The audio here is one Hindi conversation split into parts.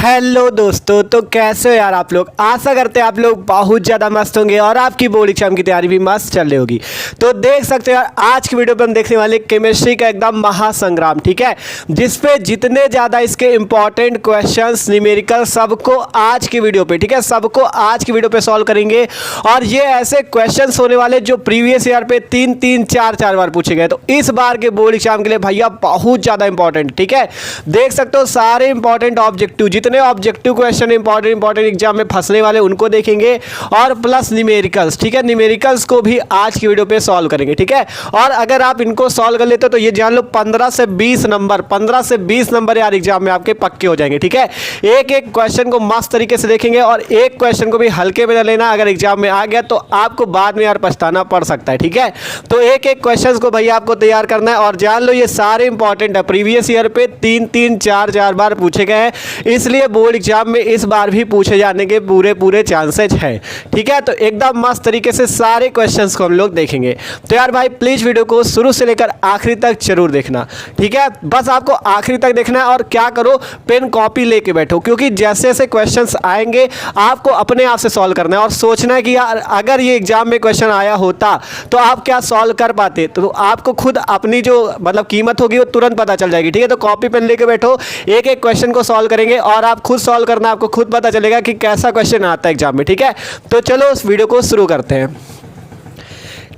हेलो दोस्तों, तो कैसे हो यार आप लोग। आशा करते हैं आप लोग बहुत ज़्यादा मस्त होंगे और आपकी बोर्ड एग्जाम की तैयारी भी मस्त चल रही होगी। तो देख सकते हो यार, आज की वीडियो पे हम देखने वाले केमिस्ट्री का एकदम महासंग्राम, ठीक है, जिसपे जितने ज़्यादा इसके इंपॉर्टेंट क्वेश्चंस न्यूमेरिकल सबको आज की वीडियो पे, ठीक है, सबको आज की वीडियो पे सॉल्व करेंगे। और ये ऐसे क्वेश्चंस होने वाले जो प्रीवियस ईयर पे 3-3, 4-4 बार पूछे गए। तो इस बार के बोर्ड एग्जाम के लिए भैया बहुत ज़्यादा इंपॉर्टेंट, ठीक है। देख सकते हो सारे इंपॉर्टेंट ऑब्जेक्टिव, जितने ऑब्जेक्टिव क्वेश्चन इंपॉर्टेंट एग्जाम में फंसने वाले उनको देखेंगे और प्लस न्यूमेरिकल्स, ठीक है, न्यूमेरिकल्स को भी आज की वीडियो पे सॉल्व करेंगे, ठीक है। और अगर आप इनको सॉल्व कर लेते हो तो ये जान लो 15 से 20 नंबर यार एग्जाम में आपके पक्के हो जाएंगे, ठीक है। एक एक क्वेश्चन को मस्त तरीके से देखेंगे और एक क्वेश्चन को भी हल्के में न लेना। अगर एग्जाम में आ गया तो आपको बाद में यार पछताना पड़ सकता है, ठीक है। तो एक एक क्वेश्चन को भैया आपको तैयार करना है और जान लो ये सारे इंपॉर्टेंट है, प्रीवियस ईयर पे 3-3, 4-4 बार पूछे गए हैं, इसलिए बोर्ड एग्जाम में इस बार भी पूछे जाने के पूरे चांसेज हैं, ठीक है। तो एकदम मस्त तरीके से सारे क्वेश्चंस को हम लोग देखेंगे। तो यार भाई प्लीज वीडियो को शुरू से लेकर आखिरी तक जरूर देखना, ठीक है। बस आपको आखिरी तक देखना है और क्या करो, पेन कॉपी लेके बैठो, क्योंकि जैसे जैसे क्वेश्चंस आएंगे आपको अपने आप से सॉल्व करना है और सोचना है कि यार अगर ये एग्जाम में क्वेश्चन आया होता तो आप क्या सॉल्व कर पाते। तो आपको खुद अपनी जो मतलब कीमत होगी वो तुरंत पता चल जाएगी, ठीक है। तो कॉपी पेन लेके बैठो, एक एक क्वेश्चन को सॉल्व करेंगे और आप खुद सॉल्व करना, आपको खुद पता चलेगा कि कैसा क्वेश्चन आता है एग्जाम में, ठीक है। तो चलो उस वीडियो को शुरू करते हैं,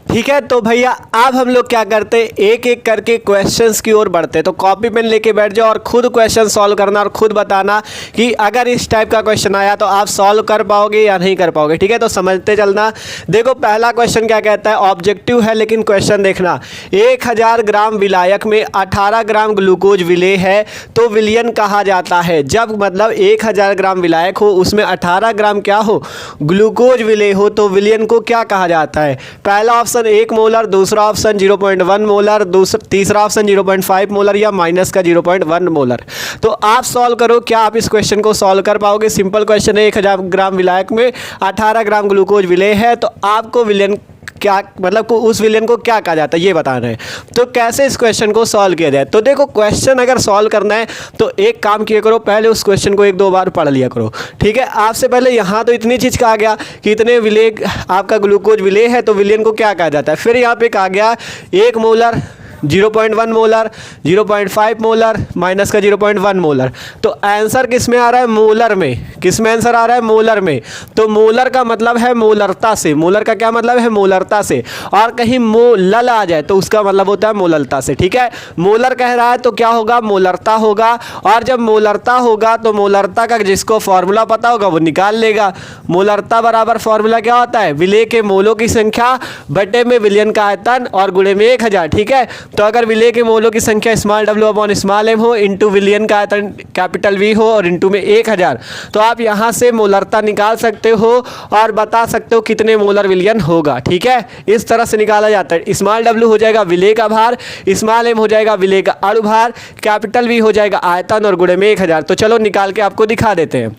ठीक है। तो भैया अब हम लोग क्या करते हैं, एक एक करके क्वेश्चंस की ओर बढ़ते हैं। तो कॉपी पेन लेके बैठ जाओ और खुद क्वेश्चन सॉल्व करना और खुद बताना कि अगर इस टाइप का क्वेश्चन आया तो आप सॉल्व कर पाओगे या नहीं कर पाओगे, ठीक है। तो समझते चलना। देखो पहला क्वेश्चन क्या कहता है, ऑब्जेक्टिव है लेकिन क्वेश्चन देखना। 1000 ग्राम विलायक में 18 ग्राम ग्लूकोज विलेय है तो विलयन कहा जाता है। जब मतलब 1000 ग्राम विलायक हो उसमें 18 ग्राम क्या हो, ग्लूकोज विलेय हो, तो विलयन को क्या कहा जाता है। पहला ऑप्शन 1 मोलर, दूसरा ऑप्शन 0.1 मोलर, तीसरा ऑप्शन 0.5 मोलर या माइनस का 0.1 मोलर। तो आप सॉल्व करो, क्या आप इस क्वेश्चन को सॉल्व कर पाओगे। सिंपल क्वेश्चन है, 1000 ग्राम विलायक में 18 ग्राम ग्लूकोज विलेय है तो आपको विलयन क्या मतलब उस विलयन को क्या कहा जाता है ये बताना है। तो कैसे इस क्वेश्चन को सॉल्व किया जाए। तो देखो क्वेश्चन अगर सॉल्व करना है तो एक काम किया करो, पहले उस क्वेश्चन को 1-2 बार पढ़ लिया करो, ठीक है। आपसे पहले यहाँ तो इतनी चीज़ कहा गया कि इतने विलेय आपका ग्लूकोज विलेय है तो विलयन को क्या कहा जाता है। फिर यहाँ पे कहा गया 1 मोलर, 0.1 मोलर, 0.5 मोलर, माइनस का 0.1 मोलर। तो आंसर किस में आ रहा है, मोलर में। किस में आंसर आ रहा है, मोलर में। तो मोलर का मतलब है मोलरता से, मोलर का क्या मतलब है, मोलरता से। और कहीं मोलल आ जाए तो उसका मतलब होता है मोललता से, ठीक है। मोलर कह रहा है तो क्या होगा, मोलरता होगा। और जब मोलरता होगा तो मोलरता का जिसको फॉर्मूला पता होगा वो निकाल लेगा। मोलरता बराबर फॉर्मूला क्या होता है, विलेय के मोलों की संख्या बटे में विलयन का आयतन और गुणे में 1000, ठीक है। तो अगर विलेय के मोलों की संख्या small w upon small m हो, इंटू विलयन का आयतन कैपिटल V हो और इंटू में 1000, तो आप यहाँ से मोलरता निकाल सकते हो और बता सकते हो कितने मोलर विलयन होगा, ठीक है। इस तरह से निकाला जाता है। स्मॉल w हो जाएगा विलेय का भार, स्मॉल m हो जाएगा विलेय का अणु भार, कैपिटल V हो जाएगा आयतन और गुणे में 1000। तो चलो निकाल के आपको दिखा देते हैं,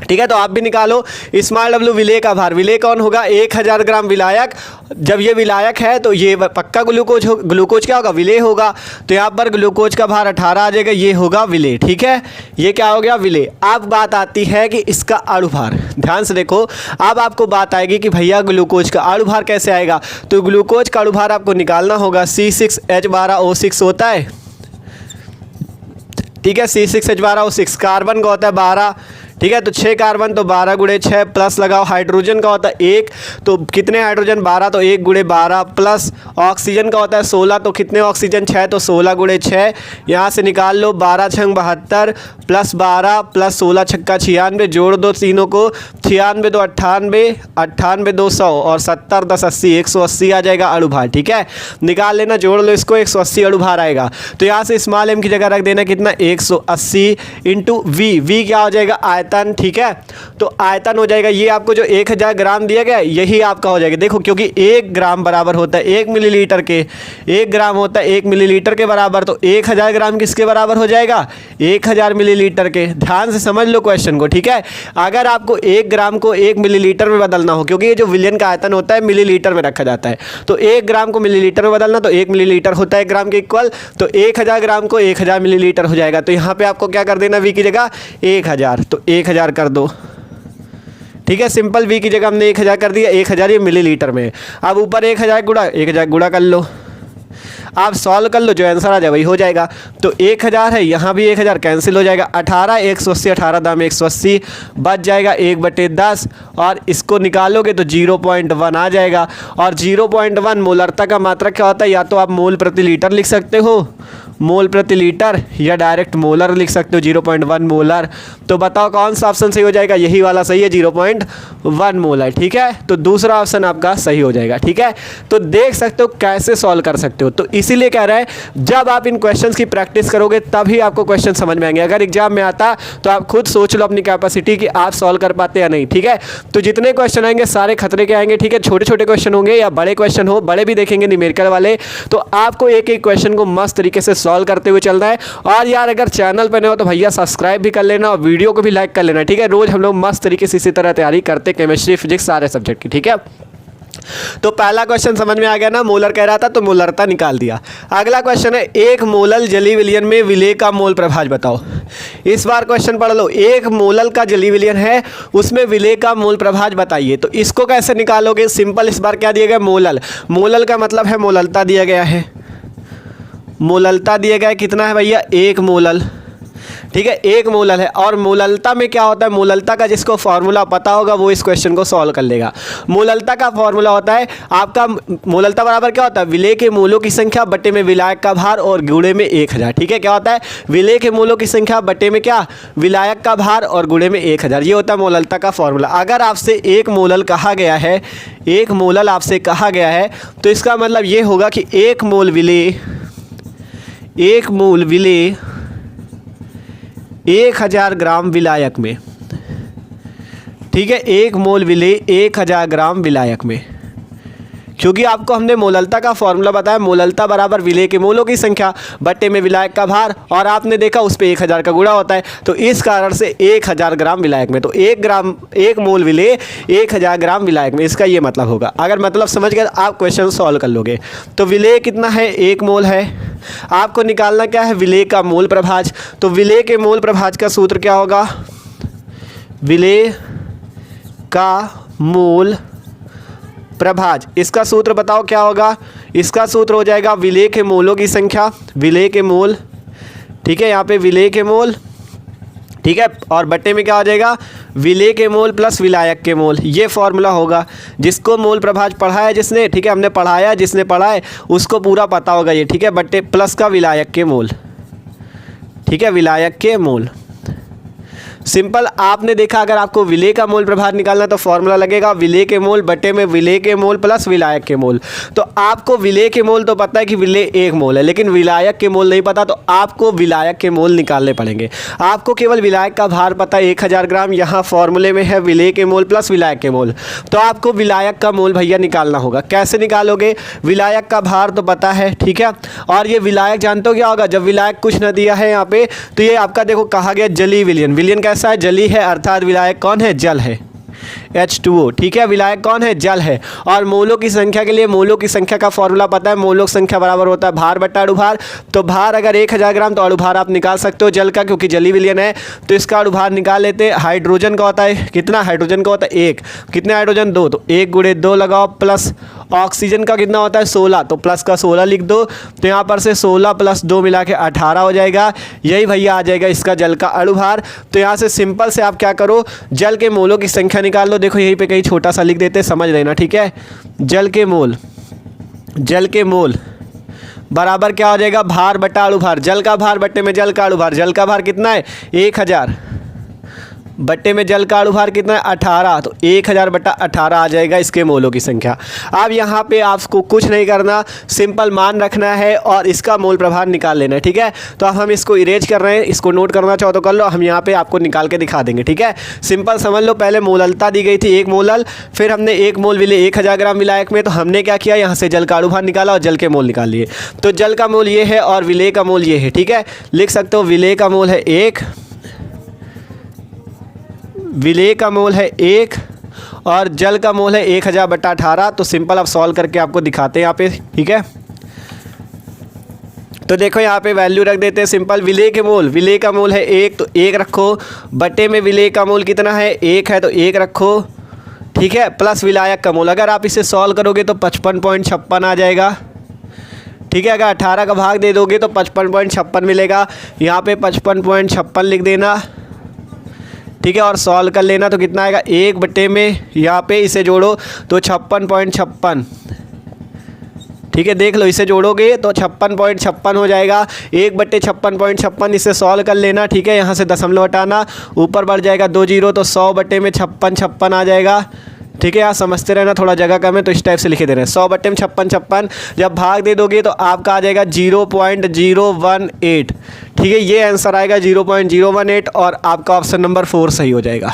ठीक है। तो आप भी निकालो। स्मॉल w विलेय का भार, विलेय कौन होगा, 1000 ग्राम विलायक। जब ये विलायक है तो ये पक्का ग्लूकोज हो, ग्लूकोज क्या होगा, विलेय होगा। तो यहाँ पर ग्लूकोज का भार 18 आ जाएगा, ये होगा विलेय, ठीक है। ये क्या हो गया, विलेय। अब बात आती है कि इसका अणु भार, ध्यान से देखो। अब आपको बात आएगी कि भैया ग्लूकोज का अणु भार कैसे आएगा। तो ग्लूकोज का अणु भार आपको निकालना होगा। C6H12O6 होता है, ठीक है। C6H12O6 कार्बन का होता है 12, ठीक है। तो 6 कार्बन तो 12 गुणे 6 प्लस लगाओ। हाइड्रोजन का होता है 1, तो कितने हाइड्रोजन 12, तो 1 गुणे 12 प्लस ऑक्सीजन का होता है 16, तो कितने ऑक्सीजन 6, तो 16 गुणे 6। यहाँ से निकाल लो 12 छंग 72 प्लस 12 प्लस 16 छक्का 96, जोड़ दो तीनों को, 96 2 98, 98 2 100 और 70 10 80, 180 आ जाएगा अणु भार, ठीक है। निकाल लेना, जोड़ लो इसको, 180 अणु भार आएगा। तो यहाँ से स्मॉल m की जगह रख देना कितना, 180 इंटू V क्या हो जाएगा, आयतन आयतन, ठीक है। तो आयतन हो जाएगा ये आपको जो 1000 ग्राम दिया गया यही आपका हो जाएगा। देखो क्योंकि 1 ग्राम बराबर होता है 1 मिलीलीटर के, 1 ग्राम होता है 1 मिलीलीटर के बराबर, तो 1000 ग्राम किसके बराबर हो जाएगा? 1000 मिलीलीटर के। ध्यान से समझ लो क्वेश्चन को, ठीक है। अगर आपको 1 ग्राम को 1 मिलीलीटर में बदलना हो, क्योंकि ये जो विलियन का आयतन होता है मिलीलीटर में रखा जाता है, तो 1 ग्राम को मिलीलीटर में बदलना, तो 1 मिलीलीटर होता है 1 ग्राम के इक्वल, तो 1000 ग्राम को 1000 मिलीलीटर हो जाएगा। तो यहाँ पे आपको क्या कर देना, वी की जगह 1000, तो 1000 कर दो, ठीक है। सिंपल वी की जगह हमने 1000 कर दिया, 1000 ये मिलीलीटर में। अब ऊपर 1000 गुणा कर लो, आप सॉल्व कर लो, जो आंसर आ जाए वही हो जाएगा। तो 1000 है, यहाँ भी 1000 कैंसिल हो जाएगा, 18 180, 18 दाम 180 बच जाएगा 1/10, और इसको निकालोगे तो 0.1 आ जाएगा। और 0.1 मोलरता का मात्रक क्या होता है? या तो आप मोल प्रति लीटर लिख सकते हो, मोल प्रति लीटर, या डायरेक्ट मोलर लिख सकते हो 0.1 मोलर। तो बताओ कौन सा ऑप्शन सही हो जाएगा? यही वाला सही है, 0.1 मोलर, ठीक है। तो दूसरा ऑप्शन आपका सही हो जाएगा, ठीक है। तो देख सकते हो कैसे सॉल्व कर सकते हो। तो इसीलिए कह रहा है जब आप इन क्वेश्चंस की प्रैक्टिस करोगे तभी आपको क्वेश्चन समझ में आएंगे। अगर एग्जाम में आता तो आप खुद सोच लो अपनी कैपेसिटी कि आप सॉल्व कर पाते या नहीं, ठीक है। तो जितने क्वेश्चन आएंगे सारे खतरे के आएंगे, ठीक है। छोटे छोटे क्वेश्चन होंगे या बड़े क्वेश्चन हो, बड़े भी देखेंगे न्यूमेरिकल वाले, तो आपको एक एक क्वेश्चन को मस्त तरीके से सॉल्व करते हुए चलना है। और यार अगर चैनल पर नए हो तो भैया सब्सक्राइब भी कर लेना और वीडियो को भी लाइक कर लेना, ठीक है। रोज हम लोग मस्त तरीके से इसी तरह तैयारी करते केमिस्ट्री फिजिक्स सारे सब्जेक्ट की, ठीक है। तो पहला क्वेश्चन समझ में आ गया ना, मोलर कह रहा था तो मोलरता निकाल दिया। अगला क्वेश्चन है, एक मोलल जलीय विलयन में विलेय का मोल प्रभाज बताओ। इस बार क्वेश्चन पढ़ लो, एक मोलल का जलीय विलयन है उसमें विलेय का मोल प्रभाज बताइए। तो इसको कैसे निकालोगे? सिंपल, इस बार क्या दिया गया? मोलल। मोलल का मतलब है मोललता दिया गया है, मोललता दिया गया है कितना है भैया? 1 मोलल, ठीक है। 1 मोलल है। और मोललता में क्या होता है? मोललता का जिसको फॉर्मूला पता होगा वो इस क्वेश्चन को सॉल्व कर लेगा। मोललता का फॉर्मूला होता है आपका, मोललता बराबर क्या होता है? विलेय के मोलों की संख्या बटे में विलायक का भार और गुणे में 1000, ठीक है। क्या होता है? विलेय के मोलों की संख्या बटे में क्या? विलायक का भार और गुणे में 1000, ये होता है मोललता का फॉर्मूला। अगर आपसे 1 मोलल कहा गया है, 1 मोलल आपसे कहा गया है, तो इसका मतलब ये होगा कि 1 मोल विलेय, 1 मोल विलेय 1000 ग्राम विलायक में, ठीक है। 1 मोल विलेय 1000 ग्राम विलायक में, क्योंकि आपको हमने मोललता का फॉर्मूला बताया, मोललता बराबर विलेय के मोलों की संख्या बट्टे में विलायक का भार, और आपने देखा उस पर 1000 का गुणा होता है, तो इस कारण से 1000 ग्राम विलायक में। तो 1 मोल विलेय 1000 ग्राम विलायक में, इसका ये मतलब होगा। अगर मतलब समझ गए आप क्वेश्चन सॉल्व कर लोगे। तो विलेय कितना है? 1 मोल है। आपको निकालना क्या है? विलेय का मोल प्रभाज। तो विलेय के मोल प्रभाज का सूत्र क्या होगा? विलेय का मोल प्रभाज, इसका सूत्र बताओ क्या होगा? इसका सूत्र हो जाएगा विलेय के मोलों की संख्या, विलेय के मोल, ठीक है। यहाँ पे विलेय के मोल, ठीक है, और बट्टे में क्या हो जाएगा? विलेय के मोल प्लस विलायक के मोल, ये फॉर्मूला होगा। जिसको मोल प्रभाज पढ़ा है जिसने, ठीक है, हमने पढ़ाया, जिसने पढ़ा है उसको पूरा पता होगा ये, ठीक है। बट्टे प्लस का विलायक के मोल, ठीक है, विलायक के मोल। सिंपल, आपने देखा अगर आपको विलेय का मोल प्रभाज निकालना तो फॉर्मूला लगेगा विलेय के मोल बटे में विलेय के मोल प्लस विलायक के मोल। तो आपको विलेय के मोल तो पता है कि विलेय 1 मोल है, लेकिन विलायक के मोल नहीं पता, तो आपको विलायक के मोल निकालने पड़ेंगे। आपको केवल विलायक का भार पता है 1000 ग्राम, यहाँ फॉर्मूले में है विलेय के मोल प्लस विलायक के मोल, तो आपको विलायक का मोल भैया निकालना होगा। कैसे निकालोगे? विलायक का भार तो पता है, ठीक है, और ये विलायक जानते हो क्या होगा? जब विलायक कुछ न दिया है यहाँ पे, तो ये आपका देखो कहा गया जलीय विलयन। विलयन कैसा है? जली है, अर्थात विलायक कौन है? जल है, H2O, ठीक है। विलायक कौन है? जल है। और मोलों की संख्या के लिए मोलों की संख्या का फॉर्मूला पता है, मोलों की संख्या बराबर होता है भार बट्टा अणुभार। तो भार अगर 1000 ग्राम तो अणुभार आप निकाल सकते हो जल का, क्योंकि जलीय विलयन है, तो इसका अणुभार निकाल लेते हैं। हाइड्रोजन का होता है कितना? हाइड्रोजन का होता है 1, कितने हाइड्रोजन? 2, तो 1 × 2 लगाओ, प्लस ऑक्सीजन का कितना होता है? 16, तो प्लस का 16 लिख दो। तो यहाँ पर से 16 + 2 मिला के 18 हो जाएगा। यही भैया आ जाएगा इसका जल का अणुभार। तो यहाँ से सिंपल से आप क्या करो, जल के मोलों की संख्या निकाल लो। देखो यहीं पे कहीं छोटा सा लिख देते, समझ लेना, ठीक है। जल के मोल, जल के मोल बराबर क्या हो जाएगा? भार बटा अणुभार। जल का भार बट्टे में जल का अणुभार। जल का भार कितना है? 1000, बट्टे में जल का अणुभार कितना है 18, तो 1000/18 आ जाएगा इसके मोलों की संख्या। अब यहाँ पे आपको कुछ नहीं करना, सिंपल मान रखना है और इसका मोल प्रभार निकाल लेना है, ठीक है। तो अब हम इसको इरेज कर रहे हैं, इसको नोट करना चाहो तो कर लो, हम यहाँ पे आपको निकाल के दिखा देंगे, ठीक है। सिंपल समझ लो, पहले मोललता दी गई थी 1 मोलल, फिर हमने 1 मोल विलेय 1000 ग्राम विलायक में, तो हमने क्या किया, यहाँ से जल का अणुभार निकाला और जल के मोल निकाल लिए। तो जल का मोल ये है और विलेय का मोल ये है, ठीक है। लिख सकते हो विलेय का मोल है 1, विलेय का मोल है 1 और जल का मोल है 1000/18। तो सिंपल अब सॉल्व करके आपको दिखाते हैं यहाँ पे, ठीक है। तो देखो यहाँ पे वैल्यू रख देते हैं सिंपल, विलेय के मोल, विलेय का मोल है 1 तो 1 रखो, बटे में विलेय का मोल कितना है 1 है तो 1 रखो, ठीक है, प्लस विलायक का मोल। अगर आप इसे सॉल्व करोगे तो 55.56 आ जाएगा, ठीक है। अगर 18 का भाग दे दोगे तो 55.56 मिलेगा, यहाँ पे 55.56 लिख देना, ठीक है, और सॉल्व कर लेना तो कितना आएगा 1 बटे में, यहाँ पे इसे जोड़ो तो 56.56, ठीक है। देख लो इसे जोड़ोगे तो 56.56 हो जाएगा, 1 बटे 56.56, इसे सॉल्व कर लेना, ठीक है। यहाँ से दशमलव हटाना, ऊपर बढ़ जाएगा 2 जीरो, तो 100 बटे में 56 आ जाएगा, ठीक है। यहाँ समझते रहना, थोड़ा जगह कम है तो इस टाइप से लिखे दे रहे हैं। 100 बटे में 56, जब भाग दे दोगे तो आपका आ जाएगा 0.018, ठीक है। ये आंसर आएगा 0.018 और आपका ऑप्शन नंबर 4 सही हो जाएगा,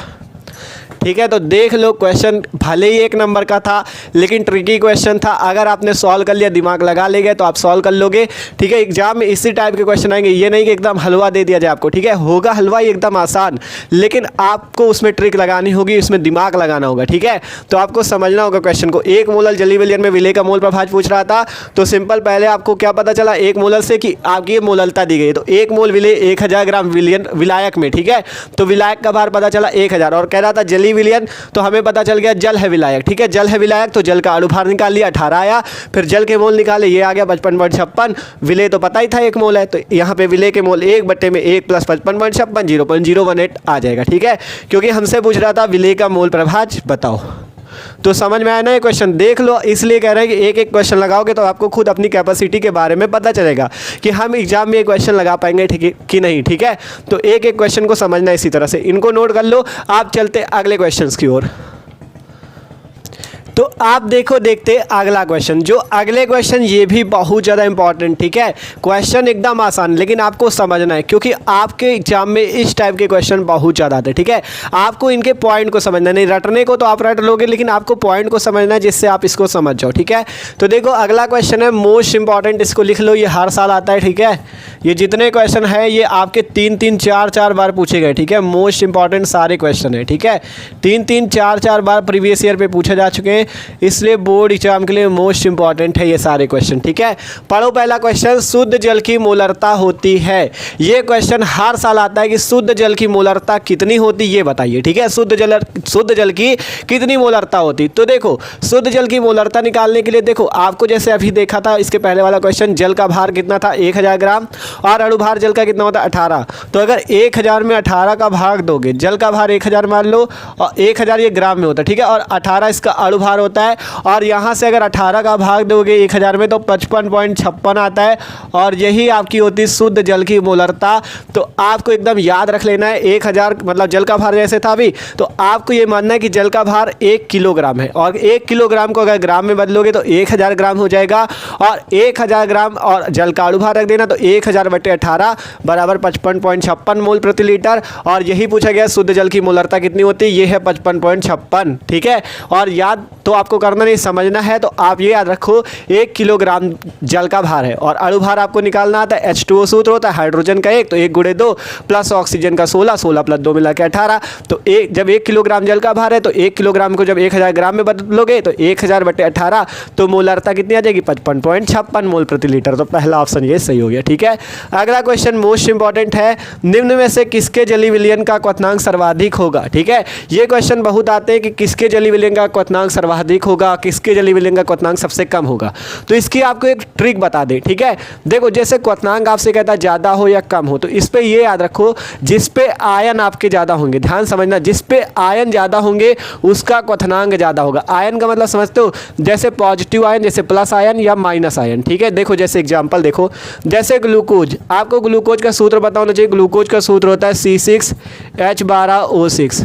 ठीक है। तो देख लो क्वेश्चन भले ही 1 नंबर का था लेकिन ट्रिकी क्वेश्चन था, अगर आपने सॉल्व कर लिया, दिमाग लगा ले गए तो आप सॉल्व कर लोगे, ठीक है। एग्जाम में इसी टाइप के क्वेश्चन आएंगे, ये नहीं कि एकदम हलवा दे दिया जाए आपको, ठीक है। होगा हलवा ही एकदम आसान, लेकिन आपको उसमें ट्रिक लगानी होगी, उसमें दिमाग लगाना होगा, ठीक है। तो आपको समझना होगा क्वेश्चन को। 1 मोलल जलीय विलयन में विलेय का मोल प्रभार पूछ रहा था, तो सिंपल पहले आपको क्या पता चला 1 मोलल से कि आपकी ये मोललता दी गई, तो 1 मोल विलेय 1000 ग्राम विलायक में, ठीक है। तो विलायक का भार पता चला 1000 और कह रहा था जलीय विलयन, तो हमें पता चल गया जल है विलायक, ठीक है। जल है विलायक तो जल का अणुभार निकाल लिया 18 आया, फिर जल के मोल निकाले, ये आ गया 55.56, विलेय तो पता ही था 1 मोल है, तो यहाँ पे विलेय के मोल 1 बटे में 1 प्लस 55.56 0.018 आ जाएगा, ठीक है। क्योंकि हमसे पूछ रहा था विलेय का मोल प्रभार बताओ। तो समझ में आया ना ये क्वेश्चन, देख लो, इसलिए कह रहे हैं कि एक एक क्वेश्चन लगाओगे तो आपको खुद अपनी कैपेसिटी के बारे में पता चलेगा कि हम एग्जाम में ये क्वेश्चन लगा पाएंगे ठीक है कि नहीं, ठीक है। तो एक एक क्वेश्चन को समझना इसी तरह से, इनको नोट कर लो। आप चलते अगले क्वेश्चन की ओर। तो आप देखते अगला क्वेश्चन, जो अगले क्वेश्चन ये भी बहुत ज़्यादा इंपॉर्टेंट, ठीक है। क्वेश्चन एकदम आसान, लेकिन आपको समझना है क्योंकि आपके एग्जाम में इस टाइप के क्वेश्चन बहुत ज़्यादा आते हैं, ठीक है। आपको इनके पॉइंट को समझना, नहीं रटने को तो आप रट लोगे, लेकिन आपको पॉइंट को समझना है जिससे आप इसको समझ जाओ, ठीक है। तो देखो अगला क्वेश्चन है मोस्ट इंपॉर्टेंट, इसको लिख लो, ये हर साल आता है, ठीक है। ये जितने क्वेश्चन है ये आपके 3-3, 4-4 बार पूछे गए, ठीक है। मोस्ट इंपॉर्टेंट सारे क्वेश्चन है, ठीक है। 3-3, 4-4 बार प्रीवियस ईयर पे पूछे जा चुके हैं, इसलिए बोर्ड एग्जाम के लिए मोस्ट इंपॉर्टेंट है ये सारे क्वेश्चन, ठीक है। पढ़ो पहला क्वेश्चन, शुद्ध जल की मोलरता होती है। ये क्वेश्चन हर साल आता है कि शुद्ध जल की मोलरता कितनी होती ये बताइए, ठीक है। शुद्ध जल की कितनी मोलरता होती। तो देखो शुद्ध जल की मोलरता निकालने के लिए देखो आपको जैसे अभी देखा था इसके पहले वाला क्वेश्चन, जल का भार कितना था 1000 ग्राम और अणुभार जल का कितना होता है 18। तो अगर 1000 में 18 का भाग दोगे, जल का भार 1000 मान लो और 1000 ये ग्राम में होता है, ठीक है, और 18 इसका अणुभार होता है, और यहाँ से अगर 18 का भाग दोगे 1000 में तो 55.56 आता है, और यही आपकी होती शुद्ध जल की मोलरता। तो आपको एकदम याद रख लेना है 1000 मतलब जल का भार जैसे था अभी, तो आपको ये मानना है कि जल का भार 1 किलोग्राम है, और 1 किलोग्राम को अगर ग्राम में बदलोगे तो 1000 ग्राम हो जाएगा, और 1000 ग्राम और जल का अणुभार रख देना तो 1000/18 बराबर 55.56 मोल प्रति लीटर। और यही पूछा गया शुद्ध जल की मोलरता कितनी होती है, ये है 55.56, ठीक है। और याद तो आपको करना नहीं, समझना है, तो आप ये याद रखो 1 किलोग्राम जल का भार है और अणुभार आपको निकालना आता है, H2O सूत्र होता है, हाइड्रोजन का 1 तो 1 × 2 प्लस ऑक्सीजन का 16 + 2 मिला के 18। तो जब 1 किलोग्राम जल का भार है तो 1 किलोग्राम को जब 1000 ग्राम में बदलोगे तो 1000/18 तो मोलरता कितनी आ जाएगी 55.56 मोल प्रति लीटर। तो पहला ऑप्शन ये सही हो गया, ठीक है। अगला क्वेश्चन मोस्ट इंपॉर्टेंट है, निम्न में से किसके जलीय विलयन का क्वथनांक सर्वाधिक होगा, ठीक है। ये क्वेश्चन बहुत आते हैं कि किसके जलीय विलयन का क्वथनांक सर्वाधिक सर्वाधिक होगा, किसके जलीय विलयन का क्वथनांक सबसे कम होगा। तो इसकी आपको एक ट्रिक बता दें, ठीक है। देखो जैसे क्वथनांक आपसे कहता है ज़्यादा हो या कम हो, तो इस पे ये याद रखो, जिस पे आयन आपके ज़्यादा होंगे, ध्यान समझना, जिस पे आयन ज़्यादा होंगे उसका क्वथनांक ज़्यादा होगा। आयन का मतलब समझते हो, जैसे पॉजिटिव आयन, जैसे प्लस आयन या माइनस आयन, ठीक है। देखो जैसे एग्जाम्पल देखो, जैसे ग्लूकोज, आपको ग्लूकोज का सूत्र पता होना चाहिए। ग्लूकोज का सूत्र होता है C6H12O6।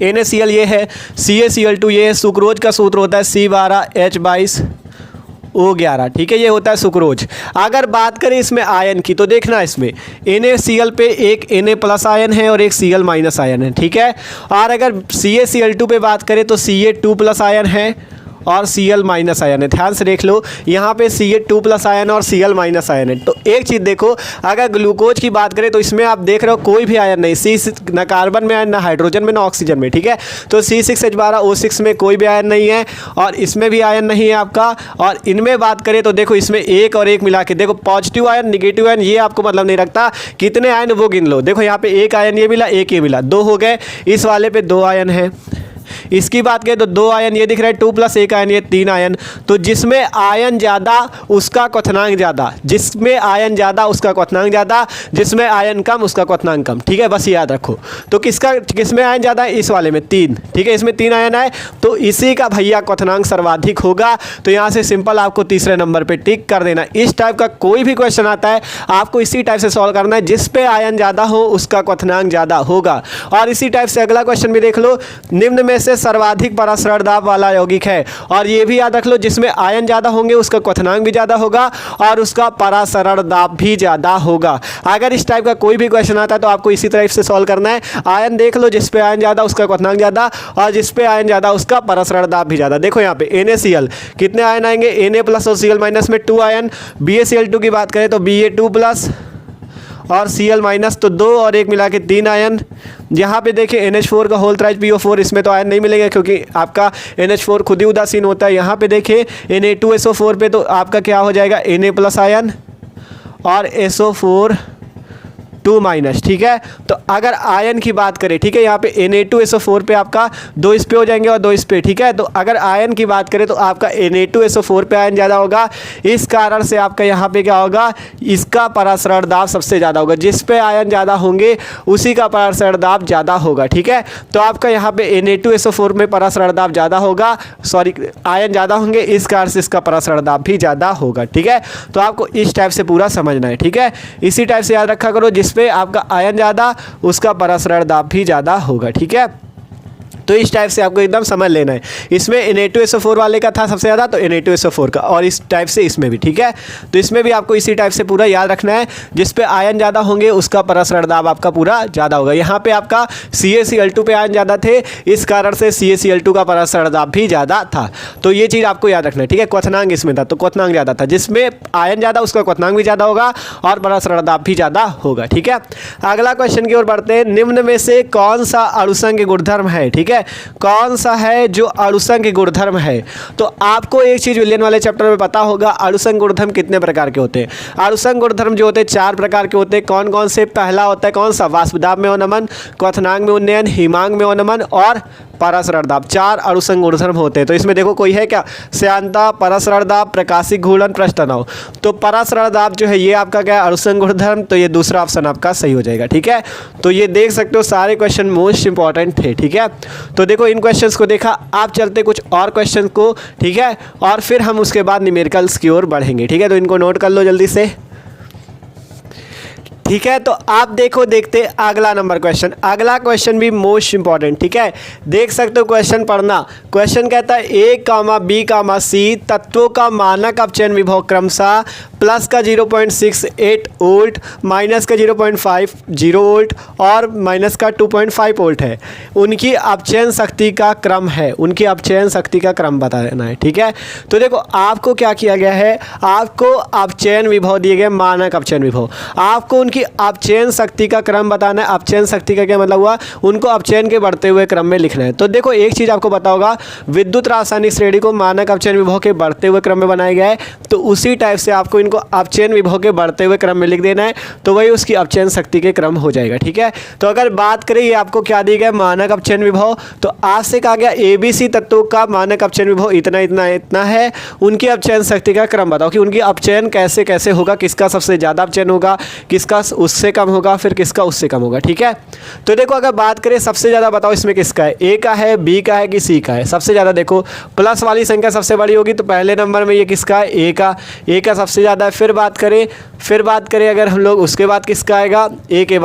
NaCl ये है, CaCl2 ये है, सुक्रोज का सूत्र होता है C12H22O11, ठीक है, ये होता है सुक्रोज। अगर बात करें इसमें आयन की, तो देखना इसमें NaCl पे एक Na प्लस आयन है और एक Cl माइनस आयन है, ठीक है। और अगर CaCl2 पे बात करें तो Ca2 प्लस आयन है और Cl माइनस आयन है। ध्यान से देख लो, यहाँ पे Ca2 प्लस आयन और Cl माइनस आयन है। तो एक चीज़ देखो, अगर ग्लूकोज की बात करें तो इसमें आप देख रहे हो कोई भी आयन नहीं, ना कार्बन में है, ना हाइड्रोजन में, ना ऑक्सीजन में, ठीक है। तो C6H12O6 में कोई भी आयन नहीं है और इसमें भी आयन नहीं है आपका। और इनमें बात करें तो देखो इसमें एक और एक मिला के देखो, पॉजिटिव आयन निगेटिव आयन ये आपको मतलब नहीं रखता, कितने आयन वो गिन लो। देखो यहाँ पे एक आयन ये मिला, एक ये मिला, 2 हो गए। इस वाले पे 2 आयन है। इसकी बात करें तो 2 आयन ये दिख रहा है, 2 प्लस 1 आयन ये 3 आयन। तो जिसमें आयन ज़्यादा उसका क्वथनांक ज़्यादा, जिसमें आयन ज़्यादा उसका क्वथनांक ज़्यादा, जिसमें आयन कम उसका क्वथनांक कम, ठीक है, बस याद रखो। तो किसमें आयन ज़्यादा है, इस वाले में 3, ठीक है, इसमें 3 आयन है, तो इसी का भैया क्वथनांक सर्वाधिक होगा। तो यहाँ से सिंपल आपको तीसरे नंबर पर टिक कर देना। इस टाइप का कोई भी क्वेश्चन आता है आपको इसी टाइप से सॉल्व करना है, जिस पे आयन ज़्यादा हो उसका क्वथनांक ज़्यादा होगा। और इसी टाइप से अगला क्वेश्चन भी देख लो, निम्न में से सर्वाधिक परासरण दाब वाला यौगिक है। और ये भी याद रख लो, जिसमें आयन ज़्यादा होंगे उसका क्वथनांक भी ज़्यादा होगा और उसका परासरण दाब भी ज़्यादा होगा। अगर इस टाइप का कोई भी क्वेश्चन आता है तो आपको इसी तरह से सॉल्व करना है। आयन देख लो, जिस पे आयन ज़्यादा उसका क्वथनांक ज़्यादा और जिस पे आयन ज़्यादा उसका परासरण दाब भी ज़्यादा। देखो यहाँ पे NaCl कितने आयन आएंगे, Na प्लस और Cl माइनस में 2 आयन। BaCl2 की बात करें तो Ba2 प्लस और Cl माइनस, तो 2 और 1 मिला के 3 आयन। यहाँ पे देखिए NH4 का होल थ्राइज PO4, इसमें तो आयन नहीं मिलेंगे क्योंकि आपका NH4 खुद ही उदासीन होता है। यहाँ पे देखिए Na2SO4 पे तो आपका क्या हो जाएगा, Na प्लस आयन और SO4 2 माइनस, ठीक है। तो अगर आयन की बात करें, ठीक है, यहाँ पे Na2SO4 पे आपका 2 इस पे हो जाएंगे और 2 इस पे, ठीक है। तो अगर आयन की बात करें तो आपका Na2SO4 पे आयन ज़्यादा होगा, इस कारण से आपका यहाँ पे क्या होगा, इसका परासरण दाब सबसे ज़्यादा होगा। जिस पे आयन ज़्यादा होंगे उसी का परासरण दाब ज़्यादा होगा, ठीक है। तो आपका यहाँ पे Na2SO4 में परासरण दाब ज़्यादा होगा, सॉरी आयन ज़्यादा होंगे, इस कारण से इसका परासरण दाब भी ज़्यादा होगा, ठीक है। तो आपको इस टाइप से पूरा समझना है, ठीक है। इसी टाइप से याद रखा करो, जिस पे आपका आयन ज़्यादा उसका परासरण दाब भी ज़्यादा होगा, ठीक है। तो इस टाइप से आपको एकदम समझ लेना है। इसमें Na2SO4 वाले का था सबसे ज़्यादा, तो Na2SO4 का, और इस टाइप से इसमें भी, ठीक है। तो इसमें भी आपको इसी टाइप से पूरा याद रखना है, जिस पे आयन ज़्यादा होंगे उसका परासरण दाब आपका पूरा ज़्यादा होगा। यहाँ पे आपका CaCl2 पे आयन ज़्यादा थे, इस कारण से CaCl2 का परासरण दाब भी ज़्यादा था। तो ये चीज़ आपको याद रखना है, ठीक है। क्वथनांक इसमें था तो क्वथनांक ज़्यादा था, जिसमें आयन ज़्यादा उसका क्वथनांक भी ज़्यादा होगा और परासरण दाब भी ज़्यादा होगा, ठीक है। अगला क्वेश्चन की ओर बढ़ते हैं। निम्न में से कौन सा अणुसंघ गुणधर्म है, ठीक है, कौन सा है जो अणुसंघ गुणधर्म है। तो आपको एक चीज विलयन वाले चैप्टर में पता होगा, अणुसंघ गुणधर्म कितने प्रकार के होते हैं। अणुसंघ गुणधर्म जो होते हैं 4 प्रकार के होते हैं। कौन कौन से, पहला होता है कौन सा, वाष्पदाब में अवनमन, क्वथनांक में उन्नयन, हिमांक में अवनमन और परासरण दाब। 4 अणुसंघ गुणधर्म होते हैं। तो इसमें देखो कोई है क्या, श्यानता, परासरण दाब, प्रकाशिक घूर्णन, पृष्ठ तनाव। तो परासरण दाब जो है ये आपका क्या है, अणुसंघ गुणधर्म, तो ये दूसरा ऑप्शन आपका सही हो जाएगा, ठीक है। तो ये देख सकते हो सारे क्वेश्चन मोस्ट इंपॉर्टेंट थे, ठीक है। तो देखो इन क्वेश्चंस को देखा, आप चलते कुछ और क्वेश्चन को, ठीक है, और फिर हम उसके बाद न्यूमेरिकल्स की ओर बढ़ेंगे, ठीक है। तो इनको नोट कर लो जल्दी से, ठीक है। तो आप देखो, देखते अगला नंबर क्वेश्चन। अगला क्वेश्चन भी मोस्ट इंपॉर्टेंट, ठीक है। देख सकते हो क्वेश्चन पढ़ना। क्वेश्चन कहता है A, B, C तत्वों का मानक अपचयन विभव क्रमशः प्लस का 0.68 वोल्ट, माइनस का 0.50 वोल्ट और माइनस का 2.5 वोल्ट है। उनकी अपचयन शक्ति का क्रम है, उनकी अपचयन शक्ति का क्रम बताना है, ठीक है। तो देखो आपको क्या किया गया है, आपको अपचयन विभव दिए गए, मानक अपचयन विभव, आपको उनकी अपचयन शक्ति का क्रम बताना है। अपचयन शक्ति का क्या मतलब हुआ, उनको अपचयन के बढ़ते हुए क्रम में लिखना है। तो देखो एक चीज़ आपको पता होगा, विद्युत रासायनिक श्रेणी को मानक अपचयन विभव के बढ़ते हुए क्रम में बनाया गया है, तो उसी टाइप से आपको इनको अपचयन विभव के बढ़ते हुए क्रम में लिख देना है, तो वही उसकी अपचयन शक्ति के क्रम हो जाएगा। ठीक है, तो अगर बात करें ये आपको क्या दी गया, मानक अपचयन विभव, तो आपसे कहा गया ABC तत्वों का मानक अपचयन विभव इतना इतना इतना है, उनकी अपचयन शक्ति का क्रम बताओ कि उनकी अपचयन कैसे कैसे होगा, किसका सबसे ज़्यादा अपचयन होगा, किसका उससे कम होगा, फिर किसका उससे कम होगा। ठीक है, तो देखो अगर बात करें सबसे ज़्यादा बताओ इसमें किसका है, A का है, B का है कि C का है। सबसे ज़्यादा देखो प्लस वाली संख्या सबसे बड़ी होगी, तो पहले नंबर में ये किसका है, A का सबसे ज़्यादा है। फिर बात करें अगर हम लोग, उसके बाद किसका आएगा, A के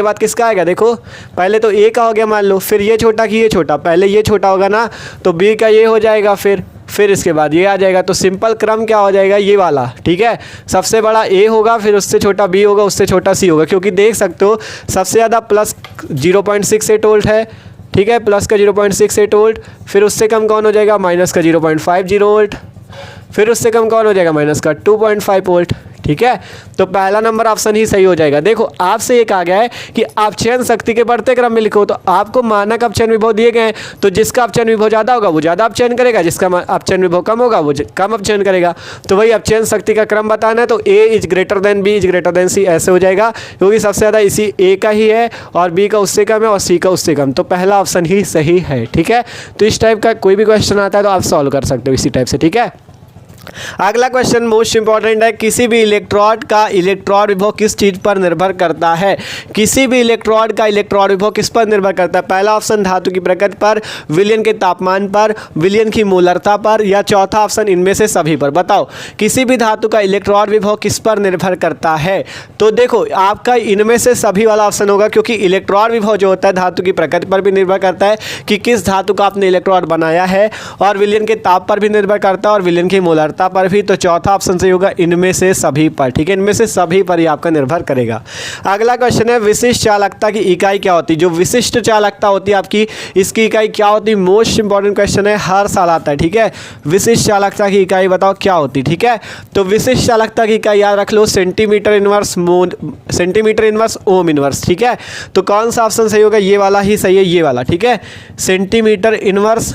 बाद किसका आएगा, देखो पहले तो A का हो गया मान लो, फिर ये छोटा कि ये छोटा, पहले ये छोटा होगा ना, तो B का ये हो जाएगा, फिर इसके बाद ये आ जाएगा। तो सिंपल क्रम क्या हो जाएगा, ये वाला। ठीक है, सबसे बड़ा A होगा, फिर उससे छोटा B होगा, उससे छोटा C होगा, क्योंकि देख सकते हो सबसे ज़्यादा प्लस 0.68 वोल्ट है। ठीक है, प्लस का 0.68 वोल्ट, फिर उससे कम कौन हो जाएगा, माइनस का 0.50 वोल्ट, फिर उससे कम कौन हो जाएगा, माइनस का 2.5 वोल्ट। ठीक है, तो पहला नंबर ऑप्शन ही सही हो जाएगा। देखो आपसे ये कहा गया है कि अपचयन शक्ति के बढ़ते क्रम में लिखो, तो आपको मानक अपचयन विभव दिए गए हैं, तो जिसका अपचयन विभव ज़्यादा होगा वो ज़्यादा अपचयन करेगा, जिसका अपचयन विभव कम होगा वो कम अपचयन करेगा। तो वही अपचयन शक्ति का क्रम बताना है, तो A is greater than B is greater than C ऐसे हो जाएगा, क्योंकि सबसे ज़्यादा इसी A का ही है और B का उससे कम है और C का उससे कम, तो पहला ऑप्शन ही सही है। ठीक है, तो इस टाइप का कोई भी क्वेश्चन आता है तो आप सॉल्व कर सकते हो इसी टाइप से। ठीक है, अगला क्वेश्चन मोस्ट इंपॉर्टेंट है, किसी भी इलेक्ट्रोड का इलेक्ट्रॉन विभव किस चीज़ पर निर्भर करता है। किसी भी इलेक्ट्रोड का इलेक्ट्रॉन विभव किस पर निर्भर करता है, पहला ऑप्शन धातु की प्रकृति पर, विलयन के तापमान पर, विलयन की मोलरता पर, या चौथा ऑप्शन इनमें से सभी पर। बताओ किसी भी धातु का इलेक्ट्रॉन विभव किस पर निर्भर करता है। तो देखो आपका इनमें से सभी वाला ऑप्शन होगा, क्योंकि इलेक्ट्रॉन विभव जो होता है धातु की प्रकृति पर भी निर्भर करता है कि किस धातु का आपने इलेक्ट्रॉन बनाया है, और विलयन के ताप पर भी निर्भर करता है, और विलयन की मोलरता पर भी। तो चौथा ऑप्शन सही होगा इनमें से सभी पर। ठीक है, इनमें से सभी पर ही आपका निर्भर करेगा। अगला क्वेश्चन है, विशिष्ट चालकता की इकाई क्या होती है। जो विशिष्ट चालकता होती है आपकी, इसकी इकाई क्या होती है। मोस्ट इंपॉर्टेंट क्वेश्चन है, हर साल आता है। ठीक है, विशिष्ट चालकता की इकाई बताओ क्या होती है। ठीक है, तो विशिष्ट चालकता की इकाई याद रख लो, सेंटीमीटर इनवर्स ओम इनवर्स। ठीक है, तो कौन सा ऑप्शन सही होगा, ये वाला ही सही है, ये वाला। ठीक है, सेंटीमीटर इनवर्स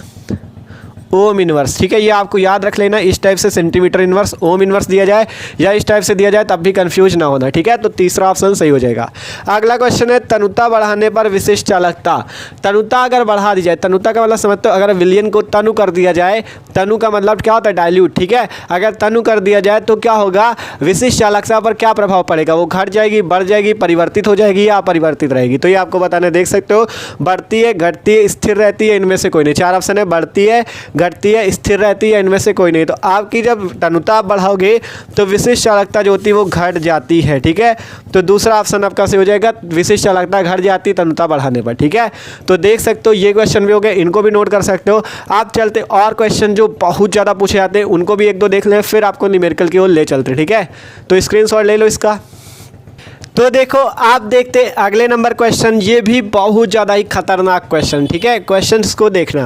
ओम इनवर्स। ठीक है, ये आपको याद रख लेना, इस टाइप से सेंटीमीटर इनवर्स ओम इनवर्स दिया जाए या इस टाइप से दिया जाए तब भी कंफ्यूज ना होना। ठीक है, तो तीसरा ऑप्शन सही हो जाएगा। अगला क्वेश्चन है, तनुता बढ़ाने पर विशिष्ट चालकता। तनुता अगर बढ़ा दी जाए, तनुता का मतलब समझते हो, अगर विलयन को तनु कर दिया जाए, तनु का मतलब क्या होता है, डाइल्यूट। ठीक है, अगर तनु कर दिया जाए तो क्या होगा, विशिष्ट चालकता पर क्या प्रभाव पड़ेगा, वो घट जाएगी, बढ़ जाएगी, परिवर्तित हो जाएगी या अपरिवर्तित रहेगी। तो ये आपको बताना, देख सकते हो, बढ़ती है, घटती है, स्थिर रहती है, इनमें से कोई नहीं। चार ऑप्शन है, बढ़ती है, घटती है, स्थिर रहती है, इनमें से कोई नहीं। तो आपकी जब तनुता बढ़ाओगे तो विशिष्ट चालकता जो होती है वो घट जाती है। ठीक है, तो दूसरा ऑप्शन आपका सही हो जाएगा, विशिष्ट चालकता घट जाती है तनुता बढ़ाने पर। ठीक है, तो देख सकते हो ये क्वेश्चन भी हो गए, इनको भी नोट कर सकते हो आप। चलते और क्वेश्चन जो बहुत ज़्यादा पूछे जाते हैं उनको भी एक दो देख लें, फिर आपको न्यूमेरिकल की ओर ले चलते। ठीक है, तो स्क्रीनशॉट ले लो इसका। तो देखो आप देखते अगले नंबर क्वेश्चन, ये भी बहुत ज़्यादा ही खतरनाक क्वेश्चन। ठीक है, क्वेश्चंस को देखना।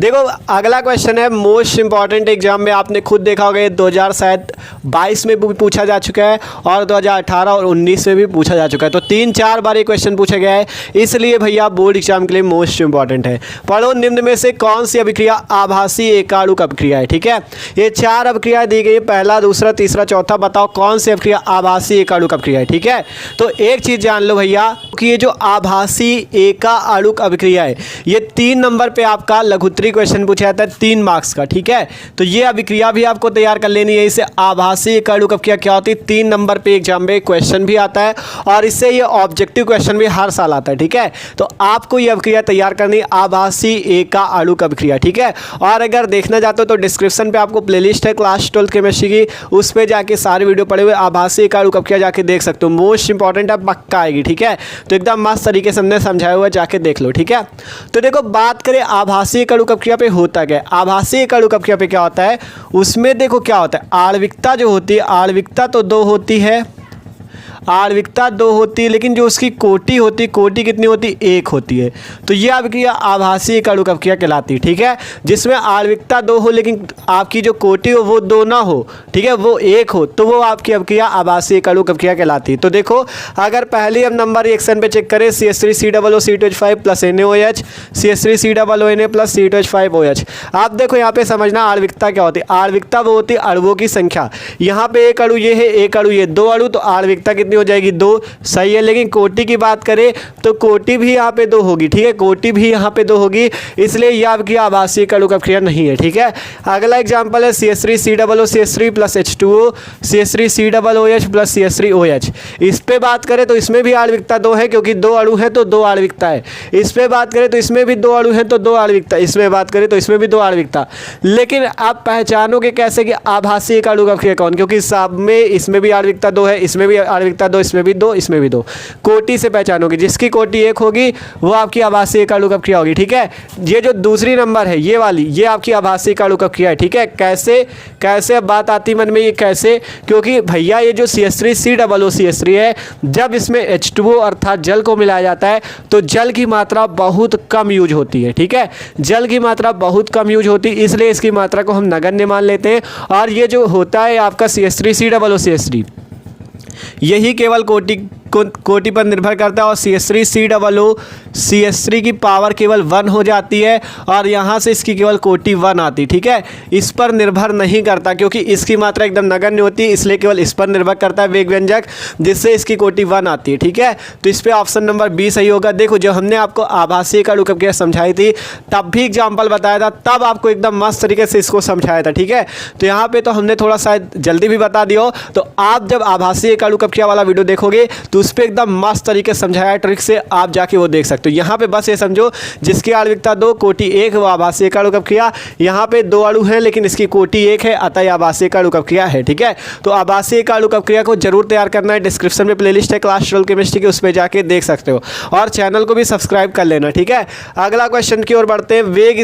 देखो अगला क्वेश्चन है, मोस्ट इंपॉर्टेंट, एग्जाम में आपने खुद देखा होगा, ये 2022 में भी पूछा जा चुका है और 2018 और 19 में भी पूछा जा चुका है। तो 3-4 बार ये क्वेश्चन पूछा गया है, इसलिए भैया बोर्ड एग्जाम के लिए मोस्ट इंपॉर्टेंट है। पढ़ो, निम्न में से कौन सी अभिक्रिया आभासी एकाणुक अभिक्रिया है। ठीक है, ये 4 अभिक्रिया दी गई, पहला, दूसरा, तीसरा, चौथा। बताओ कौन सी अभिक्रिया आभासी एकाणुक अभिक्रिया है। ठीक है, तो एक चीज जान लो भैया कि ये जो आभासी एका अणुक अभिक्रिया है, ये 3 नंबर पे आपका लघुत्तरी क्वेश्चन पूछा जाता है 3 मार्क्स का। ठीक है, तो ये अभिक्रिया भी आपको तैयार कर लेनी है। इससे आभासी एका अणुक अभिक्रिया क्या होती है, 3 नंबर पे एग्जाम में क्वेश्चन भी आता है और इससे ये ऑब्जेक्टिव क्वेश्चन भी हर साल आता है। ठीक है, तो आपको ये अभिक्रिया तैयार करनी, आभासी एका अणुक अभिक्रिया। ठीक है, और अगर देखना चाहते हो तो डिस्क्रिप्शन पे आपको प्लेलिस्ट है क्लास 12 केमिस्ट्री की, उस पर जाके सारे वीडियो पड़े हुए आभासी एका अणुक अभिक्रिया जाके देख सकते हो। मोस्ट इंपॉर्टेंट पक्का आएगी। ठीक है, तो एकदम मस्त तरीके से हमने समझाया हुआ, जाके देख लो। ठीक है, तो देखो बात करें आभासी एकाणुक अभिक्रिया पे होता क्या है। आभासी एकाणुक अभिक्रिया पे क्या होता है, उसमें देखो क्या होता है, आणविकता जो होती है, आणविकता तो 2 होती है, आणविकता 2 होती है, लेकिन जो उसकी कोटि होती है, कोटि कितनी होती है? 1 होती है। तो ये आपकी आभासी एक अणु कक्षीय कहलाती है। ठीक है, जिसमें आणविकता 2 हो लेकिन आपकी जो कोटि हो वो 2 ना हो, ठीक है, वो 1 हो, तो वो आपकी अभिक्रिया आभासी एक अणु कक्षीय कहलाती है। तो देखो, अगर पहले हम नंबर रिएक्शन पे चेक करें, CH3COO plus NaOH, CH3COO plus C2H5OH। आप देखो यहाँ पे समझना आणविकता क्या होती है। आणविकता वो होती है अणुओं की संख्या। यहाँ पे एक अणु ये है, एक अणु ये, 2 अणु, तो आणविकता कितनी हो जाएगी? 2। सही है, लेकिन कोटि की बात करें तो कोटि भी यहाँ पे 2 होगी। ठीक है, कोटि भी यहाँ पे 2 होगी, इसलिए यह आपकी आभासी एक अणु कक्षीय नहीं है। ठीक है, अगला एग्जाम्पल है CH3COO CH3 plus H2O, CH3COOH plus CH3OH। इस पे बात करें तो इसमें भी आणविकता 2 है, क्योंकि 2 अणु है तो 2 आणविकता है। इस पे बात करें तो इसमें भी 2 अणु है तो 2 आणविकता, इसमें बात करें तो इसमें भी 2 आणविकता। लेकिन आप पहचानोगे कैसे कि आभासी एक अणु कक्षीय कौन? क्योंकि सब में इसमें भी आणविकता 2 है, इसमें भी आणविकता 2, इसमें भी 2, इसमें भी 2। कोटि से पहचानोगे, जिसकी कोटि 1 होगी वो आपकी आभासी एक अणु कक्षीय होगी। ठीक है, ये जो दूसरी नंबर है ये वाली, ये आपकी आभासी एक अणु कक्षीय है। ठीक है, कैसे अब बात आती मन में, ये कैसे? क्योंकि भैया ये जो CH3COO CH3 है, जब इसमें H2O अर्थात जल को मिलाया जाता है तो जल की मात्रा बहुत कम यूज होती है। ठीक है, जल की मात्रा बहुत कम यूज होती है, इसलिए इसकी मात्रा को हम नगण्य मान लेते हैं। और ये जो होता है आपका CH3COO CH3, यही केवल कोटि पर निर्भर करता है, और CH3COO CH3 की पावर केवल 1 हो जाती है, और यहाँ से इसकी केवल कोटि 1 आती है। ठीक है, इस पर निर्भर नहीं करता, क्योंकि इसकी मात्रा एकदम नगण्य होती है, इसलिए केवल इस पर निर्भर करता है वेग व्यंजक, जिससे इसकी कोटि 1 आती है। ठीक है, तो इस पर ऑप्शन नंबर बी सही होगा। देखो, जो हमने आपको आभासी एक अणु कक्षीय समझाई थी, तब भी एग्जाम्पल बताया था, तब आपको एकदम मस्त तरीके से इसको समझाया था। ठीक है, तो यहाँ पे तो हमने थोड़ा शायद जल्दी भी बता दिया हो, तो आप जब आभासी एक अणु कक्षीय वाला वीडियो देखोगे तो उस पर एकदम मस्त तरीके से समझाया ट्रिक से, आप जाके वो देख सकते हो। यहाँ पे बस ये समझो, जिसकी आणविकता 2, कोटि 1, वो आभासी एक अणु कक्षीय। यहाँ पे 2 अणु हैं लेकिन इसकी कोटि 1 है, अतः आभासी एक अणु कक्षीय है। ठीक है, तो आभासी एक अणु कक्षीय को जरूर तैयार करना है। डिस्क्रिप्शन में प्लेलिस्ट है क्लास 12 केमिस्ट्री की, उस पर जाके देख सकते हो, और चैनल को भी सब्सक्राइब कर लेना। ठीक है, अगला क्वेश्चन की ओर बढ़ते हैं। वेग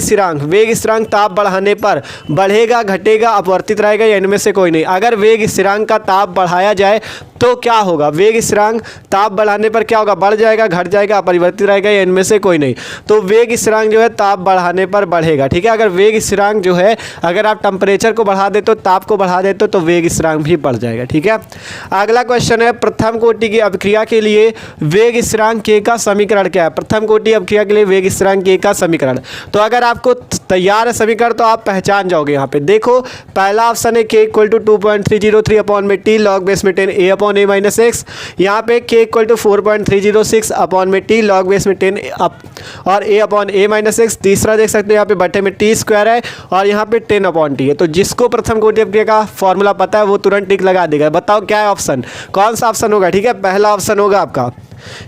स्थिरांक ताप बढ़ाने पर बढ़ेगा, घटेगा, अपवर्तित रहेगा, या इनमें से कोई नहीं? अगर वेग स्थिरांक का ताप बढ़ाया जाए तो क्या होगा? वेग स्थिरांक ताप बढ़ाने पर क्या होगा? बढ़ जाएगा, घट जाएगा, अपरिवर्तित रहेगा, या इनमें से कोई नहीं? तो वेग स्थिरांक जो है ताप बढ़ाने पर बढ़ेगा। ठीक है, अगर वेग स्थिरांक जो है, अगर आप टेम्परेचर को बढ़ा देते हो, ताप को बढ़ा देते हो, तो वेग स्थिरांक भी बढ़ जाएगा। ठीक है, अगला क्वेश्चन है, प्रथम कोटि की अभिक्रिया के लिए वेग स्थिरांक के का समीकरण क्या है? प्रथम कोटि अभिक्रिया के लिए वेग स्थिरांक के का समीकरण, तो अगर आपको तैयार है समीकरण तो आप पहचान जाओगे। यहाँ पे देखो, पहला ऑप्शन है k = 2.303 अपॉन में t log बेस में 10 a upon a minus x. यहाँ पे k = 4.306 अपॉन में t log बेस में 10 और a upon a minus x. तीसरा देख सकते हो यहाँ पे बटे में t स्क्वायर है, और यहाँ पे 10 अपॉन t है। तो जिसको प्रथम कोटि अभिक्रिया का फॉर्मूला पता है वो तुरंत टिक लगा देगा। बताओ क्या है ऑप्शन, कौन सा ऑप्शन होगा? ठीक है, पहला ऑप्शन होगा आपका,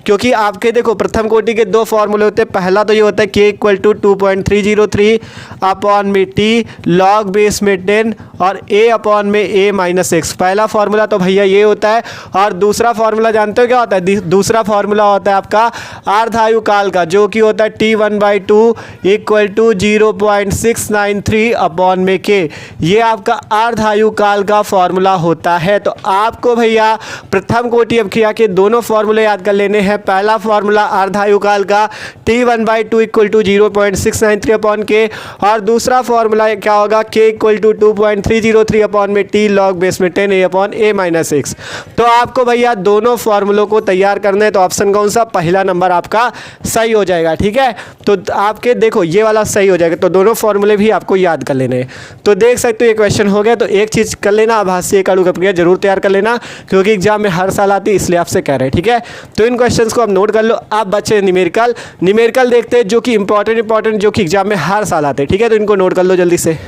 क्योंकि आपके देखो प्रथम कोटि के 2 फॉर्मूले होते हैं। पहला तो ये होता है k = 2.303 अपॉन में t log बेस में 10 और a अपॉन में a माइनस एक्स। पहला फॉर्मूला तो भैया ये होता है। और दूसरा फॉर्मूला जानते हो क्या होता है? दूसरा फॉर्मूला होता है आपका अर्धायु काल का, जो कि होता है T1/2 = 0.693 अपॉन में k। ये आपका अर्धायु काल का फॉर्मूला होता है। तो आपको भैया प्रथम कोटि अभिक्रिया के दोनों फॉर्मूले याद कर लेने हैं। पहला फॉर्मूला अर्धायु काल का T1/2 = 0.693 अपॉन k, और दूसरा फॉर्मूला क्या होगा? k = 2.303 अपॉन में t log बेस में 10 a upon a minus x. तो आपको भैया दोनों फॉर्मूलों को तैयार करना है। तो ऑप्शन कौन सा? पहला नंबर आपका सही हो जाएगा। ठीक है, तो आपके देखो ये वाला सही हो जाएगा। तो दोनों फॉर्मूले भी आपको याद कर लेने हैं। तो देख सकते हो ये क्वेश्चन हो गया। तो एक चीज़ कर लेना, आभासी एक अणु कक्षीय जरूर तैयार कर लेना, क्योंकि एग्जाम में हर साल आती है, इसलिए आपसे कह रहे हैं। ठीक है, तो इन क्वेश्चंस को आप नोट कर लो। अब बच्चे न्यूमेरिकल देखते हैं, जो कि इंपॉर्टेंट जो कि एग्जाम में हर साल आते हैं। ठीक है, तो इनको नोट कर लो जल्दी से।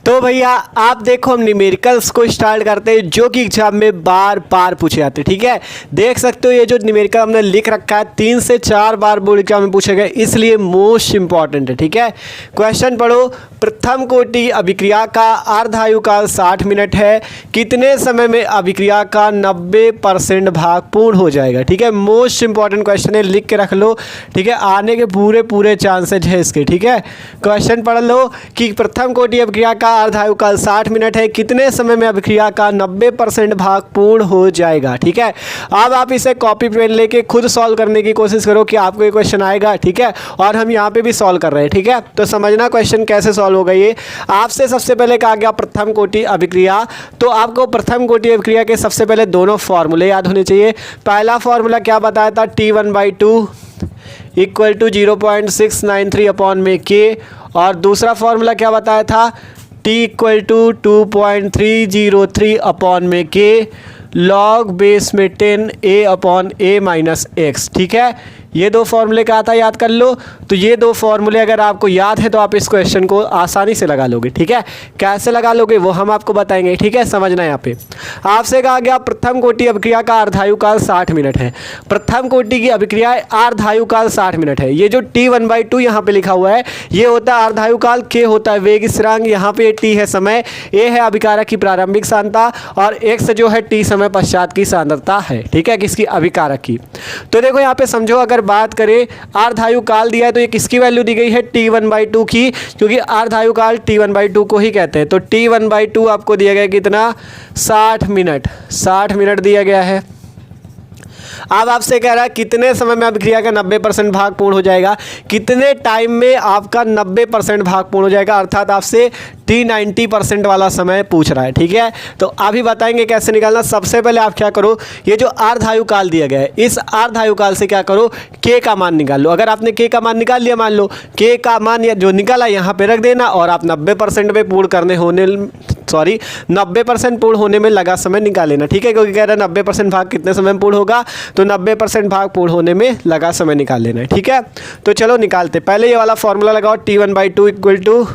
तो भैया आप देखो, हम न्यूमेरिकल्स को स्टार्ट करते हैं, जो कि एग्जाम में बार बार पूछे जाते हैं। ठीक है, देख सकते हो ये जो न्यूमेरिकल हमने लिख रखा है 3 से 4 बार बोर्ड एग्जाम में पूछे गए, इसलिए मोस्ट इंपॉर्टेंट है। ठीक है, क्वेश्चन पढ़ो। प्रथम कोटि अभिक्रिया का अर्धायु काल 60 मिनट है, कितने समय में अभिक्रिया का 90% भाग पूर्ण हो जाएगा? ठीक है, मोस्ट इंपॉर्टेंट क्वेश्चन है, लिख के रख लो। ठीक है, आने के पूरे चांसेज है इसके। ठीक है, क्वेश्चन पढ़ लो कि प्रथम कोटि अभिक्रिया का अर्धायुकाल 60 मिनट है, कितने समय में अभिक्रिया का 90% भाग पूर्ण हो जाएगा। ठीक है, अब आप इसे कॉपी पेन लेके खुद सॉल्व करने की कोशिश करो कि आपको ये क्वेश्चन आएगा। ठीक है, और हम यहाँ पे भी सॉल्व कर रहे हैं। ठीक है, तो समझना क्वेश्चन कैसे सॉल्व होगा। ये आपसे सबसे पहले कहा गया प्रथम कोटि अभिक्रिया, तो आपको प्रथम कोटि अभिक्रिया के सबसे पहले दोनों फॉर्मूले याद होने चाहिए। पहला फॉर्मूला क्या बताया था, T1/2 इक्वल टू 0.693 अपॉन में के, और दूसरा फॉर्मूला क्या बताया था, T इक्वल टू 2.303 अपॉन में के लॉग बेस में 10 a upon a minus x. ठीक है, ये दो फॉर्मूले कहा था याद कर लो। तो ये दो फॉर्मूले अगर आपको याद है तो आप इस क्वेश्चन को आसानी से लगा लोगे। ठीक है, कैसे लगा लोगे वो हम आपको बताएंगे। ठीक है, समझना यहाँ पे आपसे कहा गया प्रथम कोटि अभिक्रिया का अर्धायुकाल 60 मिनट है। प्रथम कोटि की अभिक्रिया अर्धायुकाल 60 मिनट है। ये जो T1/2 यहाँ पे लिखा हुआ है ये होता है अर्धायुकाल, K होता है वेग स्थिरांक, यहाँ पे T है समय, A है अभिकारक की प्रारंभिक सांद्रता और X जो है T समय पश्चात की सांद्रता है। ठीक है, किसकी, अभिकारक की। तो देखो यहाँ पे समझो, अगर बात करें अर्धायुकाल दिया है तो ये किसकी वैल्यू दी गई है, T1/2 की, क्योंकि अर्धायुकाल T1/2 को ही कहते हैं। तो T1/2 आपको दिया गया कितना, 60 मिनट, 60 मिनट दिया गया है। अब आपसे कह रहा है कितने समय में अभिक्रिया का 90% भाग पूर्ण हो जाएगा, कितने टाइम में आपका 90% भाग पूर्ण हो जाएगा, अर्थात आपसे T90% वाला समय पूछ रहा है। ठीक है, तो अभी बताएंगे कैसे निकालना। सबसे पहले आप क्या करो, ये जो अर्धायुकाल दिया गया है इस अर्धायुकाल से क्या करो, K का मान निकाल लो। अगर आपने K का मान निकाल लिया, मान लो K का मान जो निकाला यहाँ पे रख देना, और आप 90% में पूर्ण करने होने 90% पूर्ण होने में लगा समय निकाल लेना। ठीक है, क्योंकि कह रहा है 90% भाग कितने समय में पूर्ण होगा, तो 90% भाग पूर्ण होने में लगा समय निकाल लेना है। ठीक है, तो चलो निकालते। पहले ये वाला फॉर्मूला लगाओ, T1/2 इक्वल टू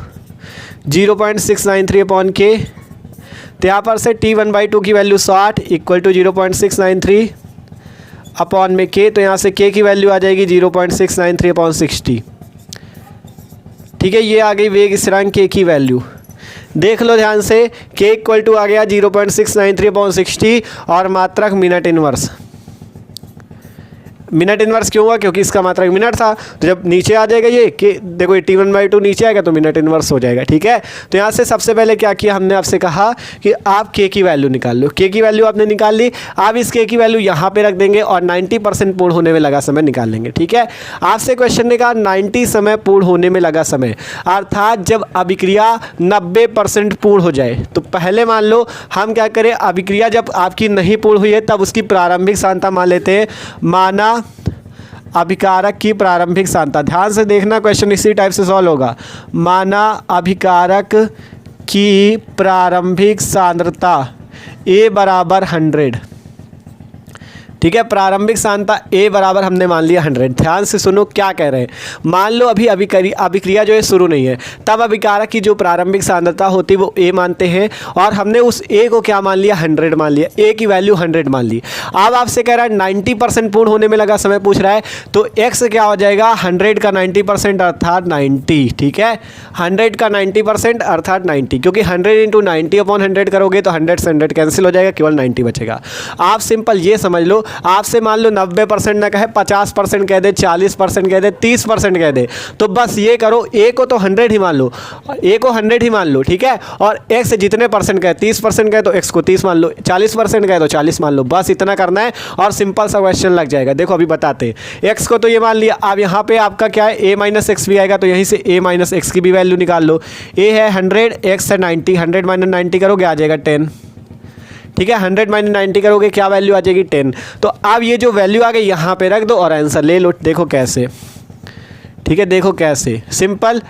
0.693 अपॉन के, तो यहाँ पर से T1/2 की वैल्यू 60 इक्वल टू 0.693 अपॉन में के, तो यहाँ से के की वैल्यू आ जाएगी 0.693 अपॉन 60। ठीक है, ये आ गई वेग स्थिरांक के की वैल्यू। देख लो ध्यान से, के इक्वल टू आ गया 0.693 अपॉन 60 और मात्रक मिनट इनवर्स। मिनट इनवर्स क्यों हुआ, क्योंकि इसका मात्रक मिनट था। तो जब नीचे आ जाएगा ये के, देखो ये T1/2 नीचे आएगा तो मिनट इनवर्स हो जाएगा। ठीक है, तो यहाँ से सबसे पहले क्या किया हमने, आपसे कहा कि आप के की वैल्यू निकाल लो। के की वैल्यू आपने निकाल ली, आप इस के की वैल्यू यहाँ पे रख देंगे और 90% पूर्ण होने में लगा समय निकाल लेंगे। ठीक है, आपसे क्वेश्चन ने कहा 90 समय पूर्ण होने में लगा समय, अर्थात जब अभिक्रिया 90% पूर्ण हो जाए। तो पहले मान लो हम क्या करें, अभिक्रिया जब आपकी नहीं पूर्ण हुई है तब उसकी प्रारंभिक सांद्रता मान लेते हैं, माना अभिकारक की प्रारंभिक सांद्रता। ध्यान से देखना, क्वेश्चन इसी टाइप से सॉल्व होगा। माना अभिकारक की प्रारंभिक सांद्रता A बराबर 100। ठीक है, प्रारंभिक सांद्रता A बराबर हमने मान लिया 100। ध्यान से सुनो क्या कह रहे हैं, मान लो अभी अभिक्रिया जो है शुरू नहीं है, तब अभिकारक की जो प्रारंभिक सांद्रता होती है वो A मानते हैं, और हमने उस A को क्या मान लिया, 100 मान लिया, A की वैल्यू 100 मान ली। अब आपसे कह रहा है 90% पूर्ण होने में लगा समय पूछ रहा है, तो X क्या हो जाएगा, 100 का 90% अर्थात 90। ठीक है, 100 का 90% अर्थात 90, क्योंकि 100 इंटू 90 अपॉन 100 करोगे तो 100 से 100 कैंसिल हो जाएगा, केवल 90 बचेगा। आप सिंपल ये समझ लो, आपसे मान लो 90% ना कहे, 50% कह दे, 40% कह दे, 30% कह दे, तो बस ये करो, A को तो 100 ही मान लो, A को 100 ही मान लो। ठीक है, और X जितने परसेंट कहे, 30% कहे तो X को 30 मान लो, 40% कहे तो 40 मान लो, बस इतना करना है और सिंपल सा क्वेश्चन लग जाएगा। देखो अभी बताते हैं, X को तो ये मान लिया, अब यहाँ पे आपका क्या है, A माइनस एक्स भी आएगा, तो यहीं से A माइनस एक्स की भी वैल्यू निकाल लो। A है 100, X है 90, 100 माइनस 90 करोगे आ जाएगा 10। ठीक है, 100 माइनस 90 करोगे क्या वैल्यू आ जाएगी, 10। तो अब ये जो वैल्यू आ गई यहाँ पे रख दो और आंसर ले लो। देखो कैसे, ठीक है, देखो कैसे सिंपल,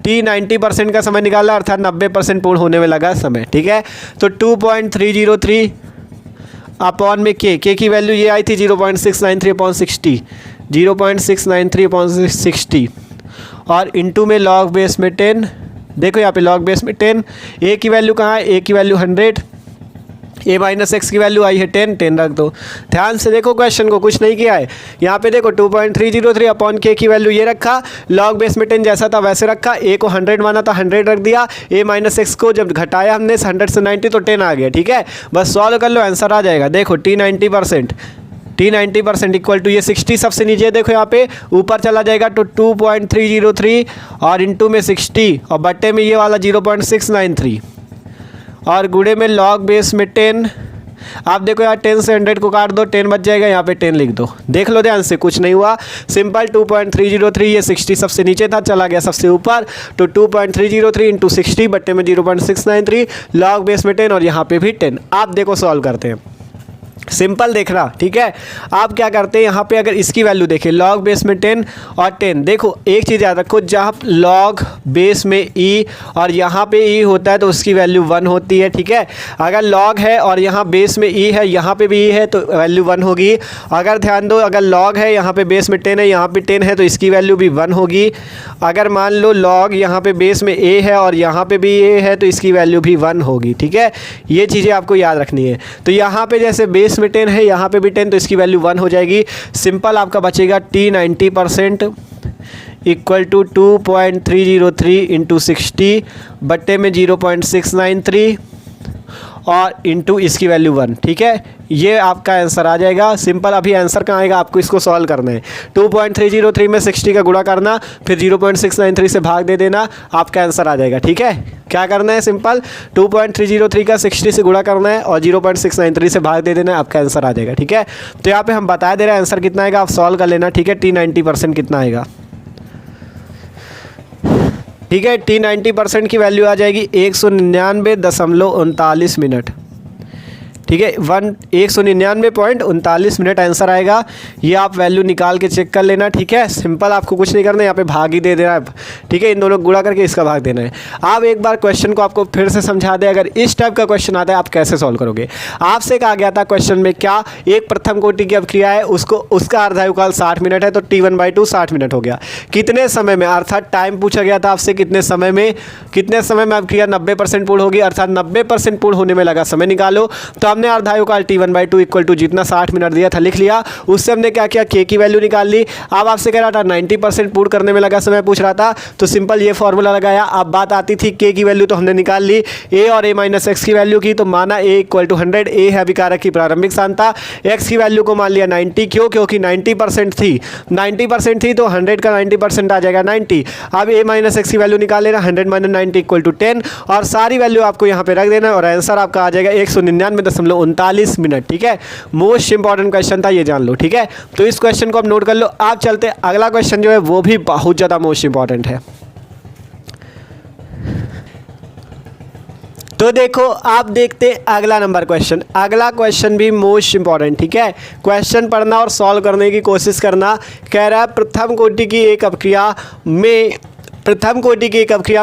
T 90% का समय निकाला, अर्थात 90% पूर्ण होने में लगा समय। ठीक है, तो 2.303 अपॉन में के की वैल्यू ये आई थी 0.693 अपॉन 60, 0.693 अपॉन 60, और इंटू में लॉग बेस में 10। देखो यहाँ पे लॉग बेस में 10, A की वैल्यू कहाँ है, A की वैल्यू 100, A माइनस एक्स की वैल्यू आई है 10 रख दो। ध्यान से देखो क्वेश्चन को, कुछ नहीं किया है। यहाँ पे देखो 2.303 अपॉन के की वैल्यू ये रखा, लॉग बेस में 10 जैसा था वैसे रखा, A को 100 माना था 100 रख दिया, A माइनस एक्स को जब घटाया हमने 100 से 90 तो 10 आ गया। ठीक है, बस सॉल्व कर लो, आंसर आ जाएगा। देखो T T90% इक्वल टू ये 60 सबसे नीचे देखो यहाँ पे ऊपर चला जाएगा तो 2.303 और इंटू में 60 और बट्टे में ये वाला 0.693 और गुड़े में लॉग बेस में 10। आप देखो यार 10 से 100 को काट दो 10 बच जाएगा, यहाँ पे 10 लिख दो। देख लो ध्यान से, कुछ नहीं हुआ, सिंपल 2.303 ये 60 सबसे नीचे था चला गया सबसे ऊपर तो 2.303 इंटू 60 बट्टे में 0.693 लॉग बेस में 10 और यहाँ पे भी 10। आप देखो सॉल्व करते हैं, सिंपल देख रहा, ठीक है। आप क्या करते हैं यहाँ पे अगर इसकी वैल्यू देखें लॉग बेस में 10 और 10, देखो एक चीज़ याद रखो, जहाँ लॉग बेस में ई और यहाँ पे ई होता है तो उसकी वैल्यू 1 होती है, ठीक है। अगर लॉग है और यहाँ बेस में ई है यहाँ पे भी ई है तो वैल्यू 1 होगी। अगर ध्यान दो अगर लॉग है यहाँ पे बेस में 10 है यहाँ पे 10 है तो इसकी वैल्यू भी 1 होगी। अगर मान लो लॉग यहाँ पे बेस में ए है और यहाँ पे भी ए है तो इसकी वैल्यू भी 1 होगी, ठीक है। ये चीज़ें आपको याद रखनी है। तो यहाँ पे जैसे बेस में 10 है यहाँ पे भी 10 तो इसकी वैल्यू 1 हो जाएगी। सिंपल आपका बचेगा T90% इक्वल टू 2.303 इंटू 60 बट्टे में 0.693 और इंटू इसकी वैल्यू 1, ठीक है। ये आपका आंसर आ जाएगा। सिंपल अभी आंसर कहाँ आएगा, आपको इसको सॉल्व करना है। 2.303 में 60 का गुणा करना, फिर 0.693 से भाग दे देना, आपका आंसर आ जाएगा, ठीक है। क्या करना है, सिंपल 2.303 का 60 से गुणा करना है और 0.693 से भाग दे देना है, आपका आंसर आ जाएगा, ठीक है। तो यहाँ पे हम बता दे रहे हैं आंसर कितना आएगा, आप सॉल्व कर लेना, ठीक है। T90% कितना आएगा, ठीक है। T90% की वैल्यू आ जाएगी 199.39 मिनट, ठीक है। 199.39 मिनट आंसर आएगा। ये आप वैल्यू निकाल के चेक कर लेना, ठीक है। सिंपल आपको कुछ नहीं करना है, यहाँ पे भाग ही दे देना है, ठीक है। इन दोनों गुणा करके इसका भाग देना है। आप एक बार क्वेश्चन को आपको फिर से समझा दें, अगर इस टाइप का क्वेश्चन आता है आप कैसे सॉल्व करोगे। आपसे कहा गया था क्वेश्चन में क्या, एक प्रथम कोटि की अभिक्रिया है उसको उसका अर्धायुकाल 60 मिनट है तो T1/2 60 मिनट हो गया। कितने समय में, अर्थात टाइम पूछा गया था आपसे कितने समय में अभिक्रिया 90% पूर्ण होगी, अर्थात 90% पूर्ण होने में लगा समय निकालो। तो हमने अर्धायुकाल T1/2 इक्वल टू जितना 60 मिनट दिया था लिख लिया, उससे हमने क्या किया K की वैल्यू निकाल ली। अब आपसे कह रहा था 90% पूर्ण करने में लगा समय पूछ रहा था तो सिंपल ये फॉर्मूला लगाया। अब बात आती थी K की वैल्यू तो हमने निकाल ली, A और A - x की वैल्यू की तो माना A इक्वल टू 100, A है अभिकारक की प्रारंभिक सांद्रता, x की वैल्यू को मान लिया 90, क्यों, क्योंकि 90% थी तो 100 का 90% आ जाएगा 90। अब A - x की वैल्यू निकाल लेना, 100 - 90 इक्वल टू 10 और सारी वैल्यू आपको यहाँ पे रख देना और आंसर आपका आ जाएगा 199.39 मिनट, ठीक है। मोस्ट इंपॉर्टेंट क्वेश्चन था, ये जान लो, ठीक है। तो इस क्वेश्चन को आप नोट कर लो। आप चलते अगला क्वेश्चन जो है वो भी बहुत ज़्यादा मोस्ट इंपॉर्टेंट है। तो देखो आप देखते अगला नंबर क्वेश्चन। अगला क्वेश्चन भी मोस्ट इंपॉर्टेंट, ठीक है। क्वेश्चन पढ़ना और सॉल्व करने की कोशिश करना। कह रहा है प्रथम कोटि की एक अभिक्रिया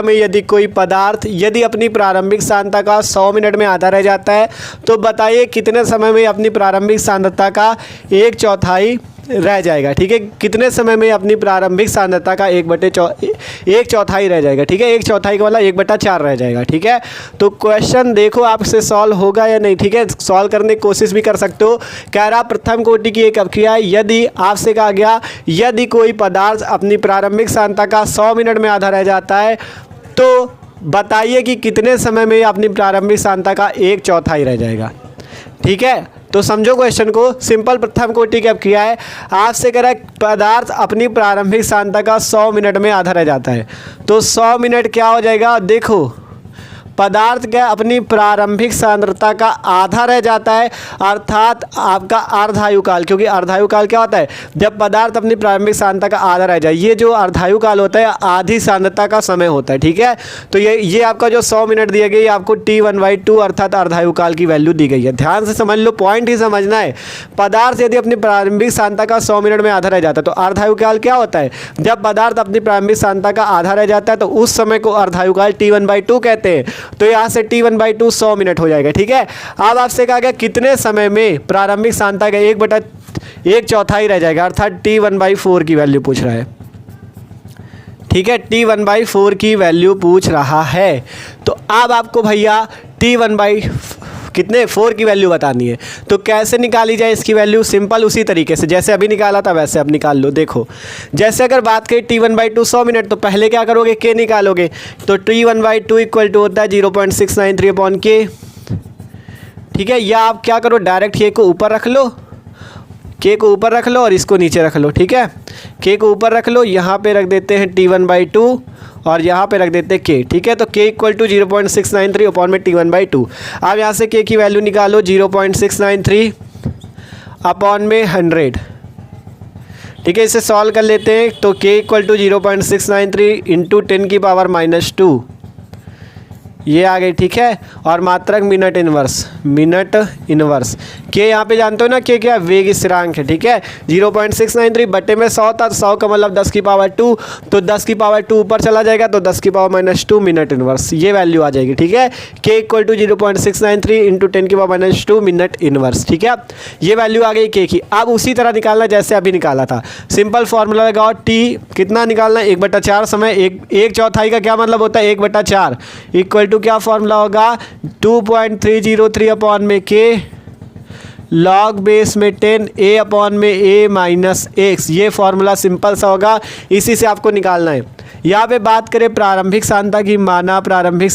में यदि कोई पदार्थ यदि अपनी प्रारंभिक सांद्रता का 100 मिनट में आधा रह जाता है तो बताइए कितने समय में अपनी प्रारंभिक सांद्रता का 1/4 रह जाएगा, ठीक है। कितने समय में अपनी प्रारंभिक सांद्रता का 1/4 रह जाएगा, ठीक है। 1/4 का वाला 1/4 रह जाएगा, ठीक है। तो क्वेश्चन देखो आपसे सॉल्व होगा या नहीं, ठीक है। सॉल्व करने की कोशिश भी कर सकते हो। कह रहा प्रथम कोटि की एक अभिक्रिया यदि आपसे कहा गया यदि कोई पदार्थ अपनी प्रारंभिक सांद्रता का 100 मिनट में आधा रह जाता है तो बताइए कि कितने समय में अपनी प्रारंभिक सांद्रता का 1/4 रह जाएगा, ठीक है। तो समझो क्वेश्चन को, सिंपल प्रथम कोटि की अभिक्रिया है। आपसे कह रहा है पदार्थ अपनी प्रारंभिक सांद्रता का 100 मिनट में आधा रह जाता है तो 100 मिनट क्या हो जाएगा, देखो पदार्थ क्या अपनी प्रारंभिक सांद्रता का आधा रह जाता है अर्थात आपका अर्धायुकाल, क्योंकि अर्धायुकाल क्या होता है जब पदार्थ अपनी प्रारंभिक सांद्रता का आधा रह जाए। ये जो अर्धायुकाल होता है आधी सांद्रता का समय होता है, ठीक है। तो ये आपका जो 100 मिनट दिया गया आपको T1/2 अर्थात अर्धायुकाल की वैल्यू दी गई है। ध्यान से समझ लो, पॉइंट ही समझना है। पदार्थ यदि अपनी प्रारंभिक सांद्रता का 100 मिनट में आधा रह जाता है तो अर्धायुकाल क्या होता है जब पदार्थ अपनी प्रारंभिक सांद्रता का आधा रह जाता है तो उस समय को अर्धायुकाल T1/2 कहते हैं। तो यहाँ से T1/2 100 मिनट हो जाएगा, ठीक है। अब आपसे कहा गया कितने समय में प्रारंभिक सांद्रता का 1/1/4 रह जाएगा अर्थात T1/4 की वैल्यू पूछ रहा है, ठीक है। T1/4 की वैल्यू पूछ रहा है। तो अब आपको भैया T1/4 की वैल्यू बतानी है। तो कैसे निकाली जाए इसकी वैल्यू, सिंपल उसी तरीके से जैसे अभी निकाला था वैसे अब निकाल लो। देखो जैसे अगर बात करें T1/2 100 मिनट तो पहले क्या करोगे K निकालोगे। तो T1/2 इक्वल टू होता है 0.693/K, ठीक है। या आप क्या करो डायरेक्ट K को ऊपर रख लो, के को ऊपर रख लो और इसको नीचे रख लो, ठीक है। के को ऊपर रख लो, यहाँ पे रख देते हैं T1/2 और यहाँ पे रख देते हैं के, ठीक है। तो के इक्वल टू 0.693 अपॉन में T1/2। अब यहाँ से के की वैल्यू निकालो 0.693 अपॉन में 100, ठीक है। इसे सॉल्व कर लेते हैं। तो के इक्वल टू 0.693 इंटू 10 की पावर -2 ये आ गई, ठीक है। और मात्रक मिनट इनवर्स के यहाँ पे जानते हो ना के क्या वेग स्थिरांक है, ठीक है। 0.693 बटे में 100 था, तो 100 का मतलब 10 की पावर 2, तो 10 की पावर 2 ऊपर चला जाएगा तो 10 की पावर -2 मिनट इनवर्स, ये वैल्यू आ जाएगी, ठीक है। के इक्वल टू 0.693 इंटू 10 की पावर -2 मिनट इनवर्स, ठीक है। ये वैल्यू आ गई के की। अब उसी तरह निकालना जैसे अभी निकाला था, सिंपल फॉर्मूला लगाओ। टी कितना निकालना है 1/4 समय, एक चौथाई का क्या मतलब होता है 1/4 इक्वल टू क्या फॉर्मूला होगा 2.303 अपॉन में के लॉग बेस में 10 a अपॉन में a माइनस x, ये फॉर्मूला सिंपल सा होगा, इसी से आपको निकालना है। यहाँ पे बात करें प्रारंभिक सांद्रता की, माना प्रारंभिक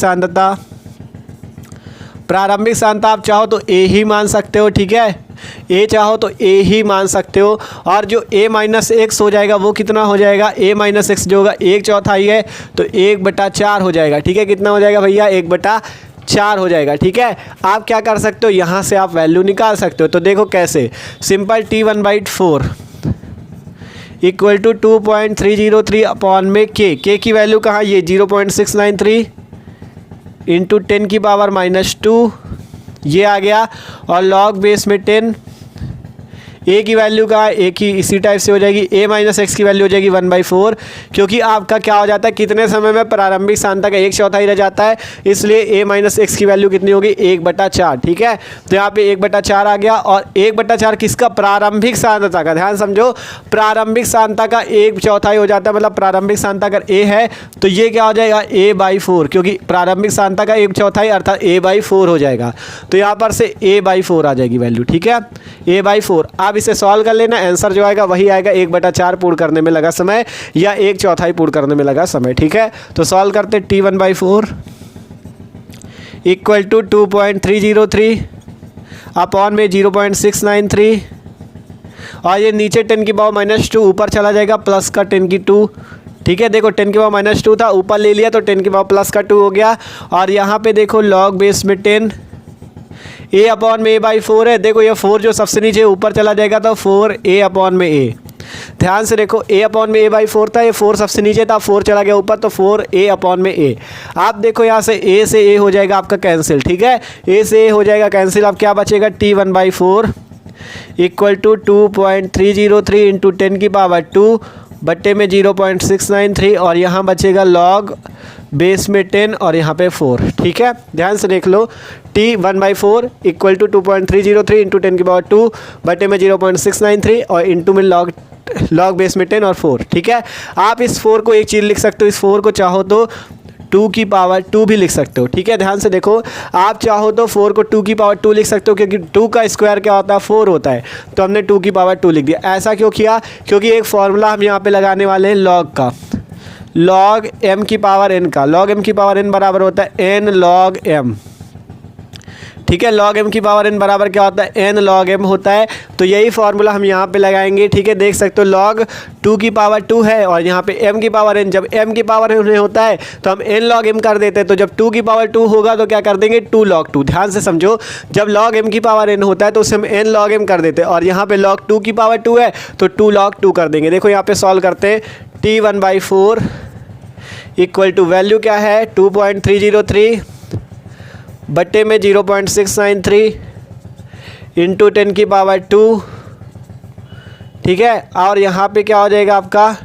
सांद्रता आप चाहो तो a ही मान सकते हो, ठीक है। a चाहो तो a ही मान सकते हो, और जो a माइनस एक्स हो जाएगा वो कितना हो जाएगा, a माइनस एक्स जो होगा 1/4 है तो 1/4 हो जाएगा, ठीक है। कितना हो जाएगा भैया 1/4 हो जाएगा, ठीक है। आप क्या कर सकते हो, यहाँ से आप वैल्यू निकाल सकते हो। तो देखो कैसे, simple T1/4 equal to 2.303 upon में के की वैल्यू कहाँ, ये 0.693 इंटू 10 की पावर -2 ये आ गया, और लॉग बेस में 10 ए की वैल्यू का ए की इसी टाइप से हो जाएगी, a माइनस एक्स की वैल्यू हो जाएगी 1/4, क्योंकि आपका क्या हो जाता है कितने समय में प्रारंभिक सांद्रता का 1/4 रह जाता है, इसलिए a माइनस एक्स की वैल्यू कितनी होगी 1/4, ठीक है। तो यहाँ पे 1/4 आ गया, और 1/4 किसका, प्रारंभिक सांद्रता का, ध्यान समझो, प्रारंभिक सांद्रता का 1/4 हो जाता है, मतलब प्रारंभिक सांद्रता अगर a है तो ये क्या हो जाएगा a/4, क्योंकि प्रारंभिक सांद्रता का 1/4 अर्थात a/4 हो जाएगा। तो यहाँ पर से a/4 आ जाएगी वैल्यू, ठीक है, a/4। आप इसे सॉल्व कर लेना, आंसर जो आएगा वही आएगा, 1/4 पूर्ण करने में लगा समय या 1/4 पूर्ण करने में लगा समय, ठीक है। तो सॉल्व करते T1/4 इक्वल टू 2.303 अपॉन में 0.693, और ये नीचे 10 की पावर -2 ऊपर चला जाएगा प्लस का 10 की 2, ठीक है। देखो 10 की पावर -2 था, ऊपर ले लिया तो 10 की पावर प्लस का 2 हो गया, और यहाँ पे देखो लॉग बेस में 10 a अपॉन में a/4 है। देखो ये 4 जो सबसे नीचे ऊपर चला जाएगा तो 4a अपॉन में a, ध्यान से देखो a अपॉन में a/4 था, ये 4 सबसे नीचे था, 4 चला गया ऊपर तो 4a अपॉन में a। आप देखो यहाँ से a से a हो जाएगा आपका कैंसिल, ठीक है, a से a हो जाएगा कैंसिल। अब क्या बचेगा T1/4 इक्वल टू 2.303 इंटू 10 की पावर 2 बट्टे में 0.693, और यहाँ बचेगा लॉग बेस में 10 और यहाँ पे 4, ठीक है। ध्यान से देख लो, T1/4 इक्वल टू 2.303 इंटू 10 की पावर 2 बटे में 0.693 और इंटू में लॉग बेस में 10 और 4, ठीक है। आप इस 4 को एक चीज़ लिख सकते हो, इस 4 को चाहो तो 2 की पावर 2 भी लिख सकते हो, ठीक है। ध्यान से देखो, आप चाहो तो 4 को 2 की पावर 2 लिख सकते हो, क्योंकि 2 का स्क्वायर क्या होता है 4 होता है, तो हमने 2 की पावर 2 लिख दिया। ऐसा क्यों किया, क्योंकि एक फॉर्मूला हम यहाँ पे लगाने वाले हैं लॉग का, लॉग m की पावर n का। लॉग m की पावर n बराबर होता है n log m, ठीक है। log m की पावर n बराबर क्या होता है, n log m होता है। तो यही फार्मूला हम यहाँ पे लगाएंगे, ठीक है। देख सकते हो log 2 की पावर 2 है और यहाँ पे m की पावर n, जब m की पावर n होता है तो हम n log m कर देते हैं, तो जब 2 की पावर 2 होगा तो क्या कर देंगे 2 log 2। ध्यान से समझो, जब log m की पावर n होता है तो उसे हम n log m कर देते हैं, और यहाँ पे log 2 की पावर 2 है तो 2 log 2 कर देंगे। देखो यहाँ पे सॉल्व करते हैं, T1/4 इक्वल टू वैल्यू क्या है 2.303 बट्टे में 0.693 इंटू 10 की पावर 2, ठीक है। और यहाँ पे क्या हो जाएगा आपका,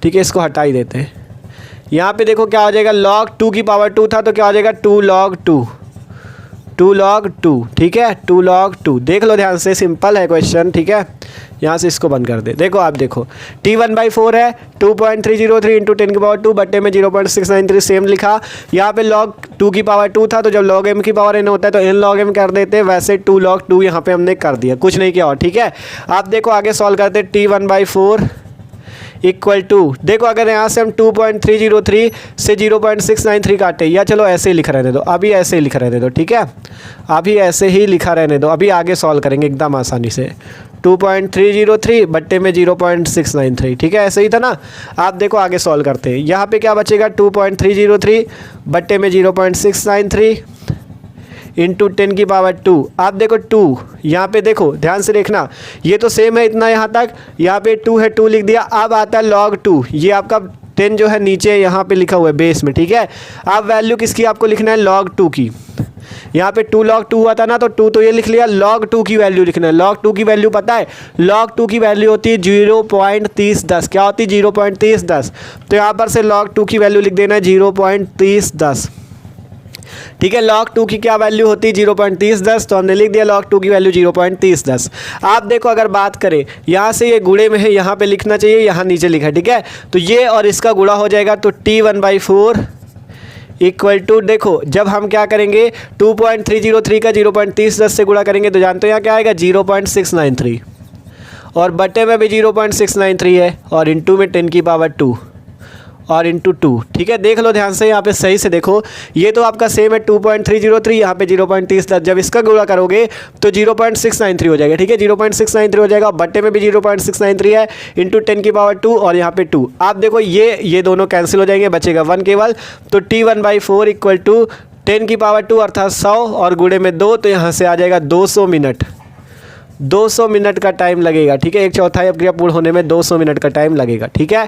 ठीक है, इसको हटा ही देते हैं। यहाँ पे देखो क्या हो जाएगा, log 2 की पावर 2 था तो क्या हो जाएगा 2 log 2, ठीक है, 2 log 2। देख लो ध्यान से, सिंपल है क्वेश्चन, ठीक है। यहाँ से इसको बंद कर दे। देखो आप देखो T1/4 है 2.303 इंटू 10 की पावर 2 बट्टे में 0.693 सेम लिखा। यहाँ पे log 2 की पावर 2 था तो जब log m की पावर n होता है तो n log m कर देते, वैसे 2 log 2 यहाँ पे हमने कर दिया, कुछ नहीं किया और, ठीक है। आप देखो आगे सॉल्व करते T1/4 इक्वल टू, देखो अगर यहाँ से हम 2.303 से 0.693 काटे, या चलो ऐसे ही लिखा रहने दो, अभी ऐसे ही लिखा रहने दो, ठीक है, अभी ऐसे ही लिखा रहने दो, अभी आगे सॉल्व करेंगे एकदम आसानी से। 2.303 बट्टे में 0.693, ठीक है, ऐसे ही था ना। आप देखो आगे सॉल्व करते हैं। यहाँ पे क्या बचेगा, 2.303 बट्टे में 0.693 इंटू 10 की पावर 2। आप देखो 2, यहाँ पे देखो ध्यान से देखना, ये तो सेम है इतना यहाँ तक, यहाँ पे 2 है, 2 लिख दिया। अब आता है log 2, ये आपका 10 जो है नीचे यहाँ पे लिखा हुआ है बेस में, ठीक है। अब वैल्यू किसकी आपको लिखना है, log 2 की। यहाँ पे 2 log 2 हुआ था ना, तो 2 तो ये लिख लिया, log 2 की वैल्यू लिखना है। log 2 की वैल्यू पता है, log 2 की वैल्यू होती है 0.3010। क्या होती है, 0.3010। तो यहाँ पर से log 2 की वैल्यू लिख देना है 0.3010, ठीक है। log 2 की क्या वैल्यू होती है, 0.3010, तो हमने लिख दिया log 2 की वैल्यू 0.3010। आप देखो अगर बात करें यहाँ से, ये गुणे में है, यहाँ पे लिखना चाहिए, यहाँ नीचे लिखा है, ठीक है। तो ये और इसका गुणा हो जाएगा, तो T1/4 इक्वल टू, देखो जब हम क्या करेंगे 2.303 का 0.3010 से गुणा करेंगे तो जानते हो यहाँ क्या आएगा, 0.693, और बटे में भी 0.693 है, और इंटू में 10 की पावर 2 और इंटू 2, ठीक है। देख लो ध्यान से, यहाँ पे सही से देखो, ये तो आपका सेम है 2.303, यहाँ पे 0.3010, जब इसका गुणा करोगे तो 0.693 हो जाएगा, ठीक है, 0.693 हो जाएगा। बट्टे में भी 0.693 है, इंटू 10 की पावर 2 और यहाँ पे 2। आप देखो ये दोनों कैंसिल हो जाएंगे, बचेगा 1 केवल। तो T1/4 इक्वल टू 10 की पावर 2 अर्थात 100 और गुणे में 2, तो यहाँ से आ जाएगा 200 मिनट। 200 मिनट का टाइम लगेगा, ठीक है। एक चौथाई अपक्रिया पूर्ण होने में 200 मिनट का टाइम लगेगा, ठीक है।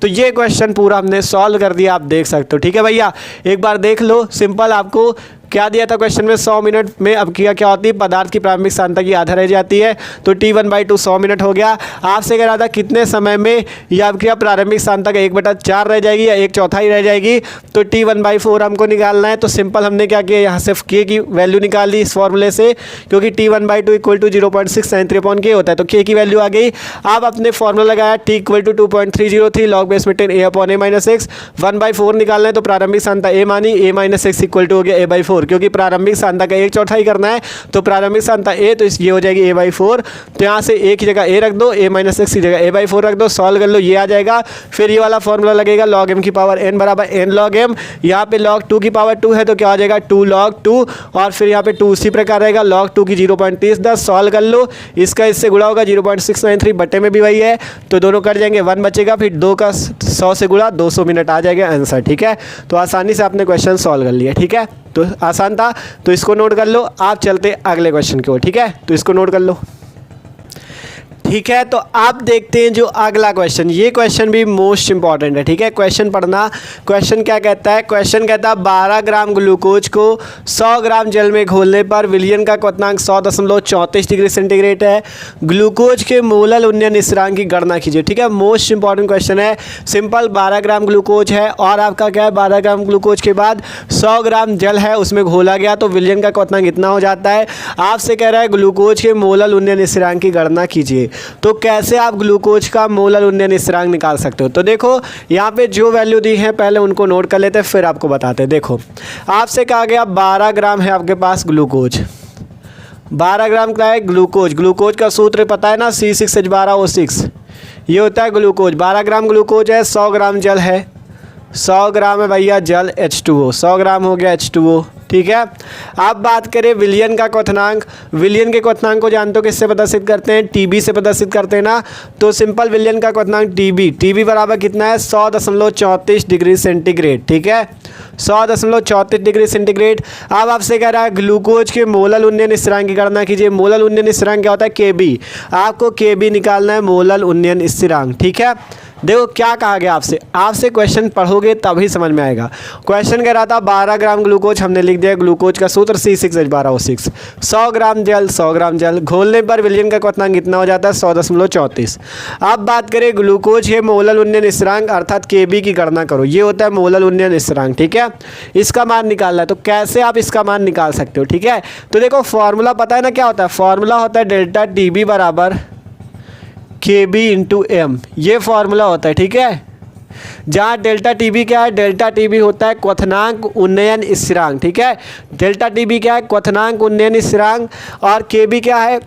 तो ये क्वेश्चन पूरा हमने सॉल्व कर दिया, आप देख सकते हो, ठीक है भैया। एक बार देख लो, सिंपल आपको क्या दिया था क्वेश्चन में, 100 मिनट में अपक्रिया क्या होती है, पदार्थ की प्रारंभिक सांद्रता की आधा रह जाती है, तो T1/2 100 मिनट हो गया। आपसे कह रहा था कितने समय में यह अपक्रिया प्रारंभिक सांद्रता का 1/4 रह जाएगी या 1/4 रह जाएगी, तो T1/4 हमको निकालना है। तो सिंपल हमने क्या किया, यहाँ से K की वैल्यू निकाल ली इस फॉर्मूले से, क्योंकि T1/2 इक्वल टू 0.693/K होता है, तो K की वैल्यू आ गई। आप अपने फॉर्मूला लगाया, T equal to 2.303 log base में 10 A/A-x, 1/4 निकालना है, तो प्रारंभिक सांद्रता A मानी, A-x इक्वल टू हो गया A/4, क्योंकि प्रारंभिक सांद्रता का 1/4 करना है, तो प्रारंभिक सांद्रता A, तो ये हो जाएगी A/4। तो यहाँ से A की जगह A रख दो, A-x की जगह A/4 रख दो, सॉल्व कर लो, ये आ जाएगा। फिर ये वाला फॉर्मूला लगेगा, log m की पावर n बराबर n log m। यहाँ पे log 2 की पावर 2 है, तो क्या हो जाएगा 2 log 2, और फिर यहाँ पे 2 उसी प्रकार रहेगा, log 2 की 0.3010, सॉल्व कर लो, इसका इससे गुणा होगा 0.693, बटे में भी वही है, तो दोनों कट जाएंगे, 1 बचेगा, फिर 2 का 100 से गुणा, 200 मिनट आ जाएगा आंसर, ठीक है। तो आसानी से आपने क्वेश्चन सॉल्व कर लिया, ठीक है। तो आसान था, तो इसको नोट कर लो। आप चलते अगले क्वेश्चन की ओर, ठीक है, तो इसको नोट कर लो, ठीक है। तो आप देखते हैं जो अगला क्वेश्चन, ये क्वेश्चन भी मोस्ट इंपॉर्टेंट है, ठीक है। क्वेश्चन पढ़ना, क्वेश्चन क्या कहता है, क्वेश्चन कहता है 12 ग्राम ग्लूकोज को 100 ग्राम जल में घोलने पर विलयन का क्वथनांक 100.34 डिग्री सेंटीग्रेड है। ग्लूकोज के मोलल उन्नयन स्थिरांक की गणना कीजिए, ठीक है। मोस्ट इंपॉर्टेंट क्वेश्चन है, सिंपल 12 ग्राम ग्लूकोज है और आपका क्या है, 12 ग्राम ग्लूकोज के बाद 100 ग्राम जल है उसमें घोला गया, तो विलयन का क्वथनांक इतना हो जाता है। आपसे कह रहा है ग्लूकोज के मोलल उन्नयन स्थिरांक की गणना कीजिए। तो कैसे आप ग्लूकोज का मोलर उन्नयन स्थिरांक निकाल सकते हो, तो देखो यहाँ पे जो वैल्यू दी है पहले उनको नोट कर लेते हैं, फिर आपको बताते हैं। देखो आपसे कहा गया 12 ग्राम है आपके पास ग्लूकोज, 12 ग्राम का है ग्लूकोज। ग्लूकोज का सूत्र पता है ना, C6H12O6, ये होता है ग्लूकोज। 12 ग्राम ग्लूकोज है, 100 ग्राम जल है, 100 ग्राम है भैया जल H2O, 100 ग्राम हो गया H2O, ठीक है। अब बात करें विलयन का क्वथनांक, विलयन के क्वथनांक को जानते हो किससे प्रदर्शित करते हैं, TB से प्रदर्शित करते हैं ना। तो सिंपल विलयन का क्वथनांक TB बराबर कितना है, 100.34 डिग्री सेंटीग्रेड, ठीक है, 100.34 डिग्री सेंटीग्रेड। अब आपसे कह रहा है ग्लूकोज के मोलल उन्नयन स्थिरांक की गणना कीजिए। मोलल उन्नयन स्थिरांक क्या होता है, KB, आपको KB निकालना है, मोलल उन्नयन स्थिरांक, ठीक है। देखो क्या कहा गया आपसे क्वेश्चन पढ़ोगे तभी समझ में आएगा। क्वेश्चन कह रहा था 12 ग्राम ग्लूकोज, हमने लिख दिया ग्लूकोज का सूत्र C6H12O6, 100 ग्राम जल, 100 ग्राम जल घोलने पर विलयन का क्वथनांक कितना हो जाता है, 100.34। अब बात करें ग्लूकोज के मोलल उन्नयन स्थिरांक अर्थात KB की गणना करो, ये होता है मोलल उन्नयन स्थिरांक, ठीक है। इसका मान निकालना है, तो कैसे आप इसका मान निकाल सकते हो, ठीक है। तो देखो फॉर्मूला पता है ना क्या होता है, फॉर्मूला होता है डेल्टा TB बराबर KB इंटू M, ये फॉर्मूला होता है, ठीक है। जहाँ डेल्टा TB क्या है, डेल्टा TB होता है क्वथनांक उन्नयन स्थिरांक, ठीक है। डेल्टा TB क्या है, क्वथनांक उन्नयन स्थिरांक, और KB क्या है,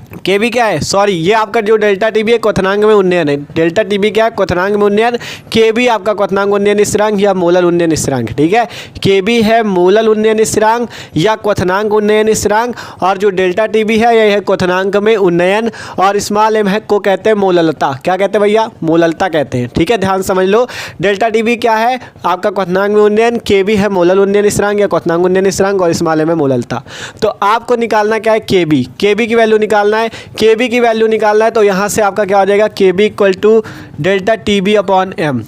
केबी क्या है, सॉरी ये आपका जो डेल्टा टीबी है क्वथनांक में उन्नयन है। डेल्टा टीबी क्या है, क्वथनांक में उन्नयन। केबी आपका क्वथनांक उन्नयन स्थिरांक या मोलल उन्नयन स्थिरांक, ठीक है। केबी है मोलल उन्नयन स्थिरांक या क्वथनांक उन्नयन स्थिरांक, और जो डेल्टा टीबी है यह है क्वथनांक में उन्नयन, और स्मॉल एम है को कहते हैं मोललता। क्या कहते हैं भैया, मोललता कहते हैं, ठीक है। ध्यान समझ लो, डेल्टा टीबी क्या है आपका क्वथनांक में उन्नयन, केबी है मोलल उन्नयन स्थिरांक या क्वथनांक उन्नयन स्थिरांक, और स्मॉल एम है मोललता। तो आपको निकालना क्या है, केबी। केबी की वैल्यू निकालना है। केबी की वैल्यू निकालना है तो यहाँ से आपका क्या हो जाएगा, KB equal to delta TB upon M,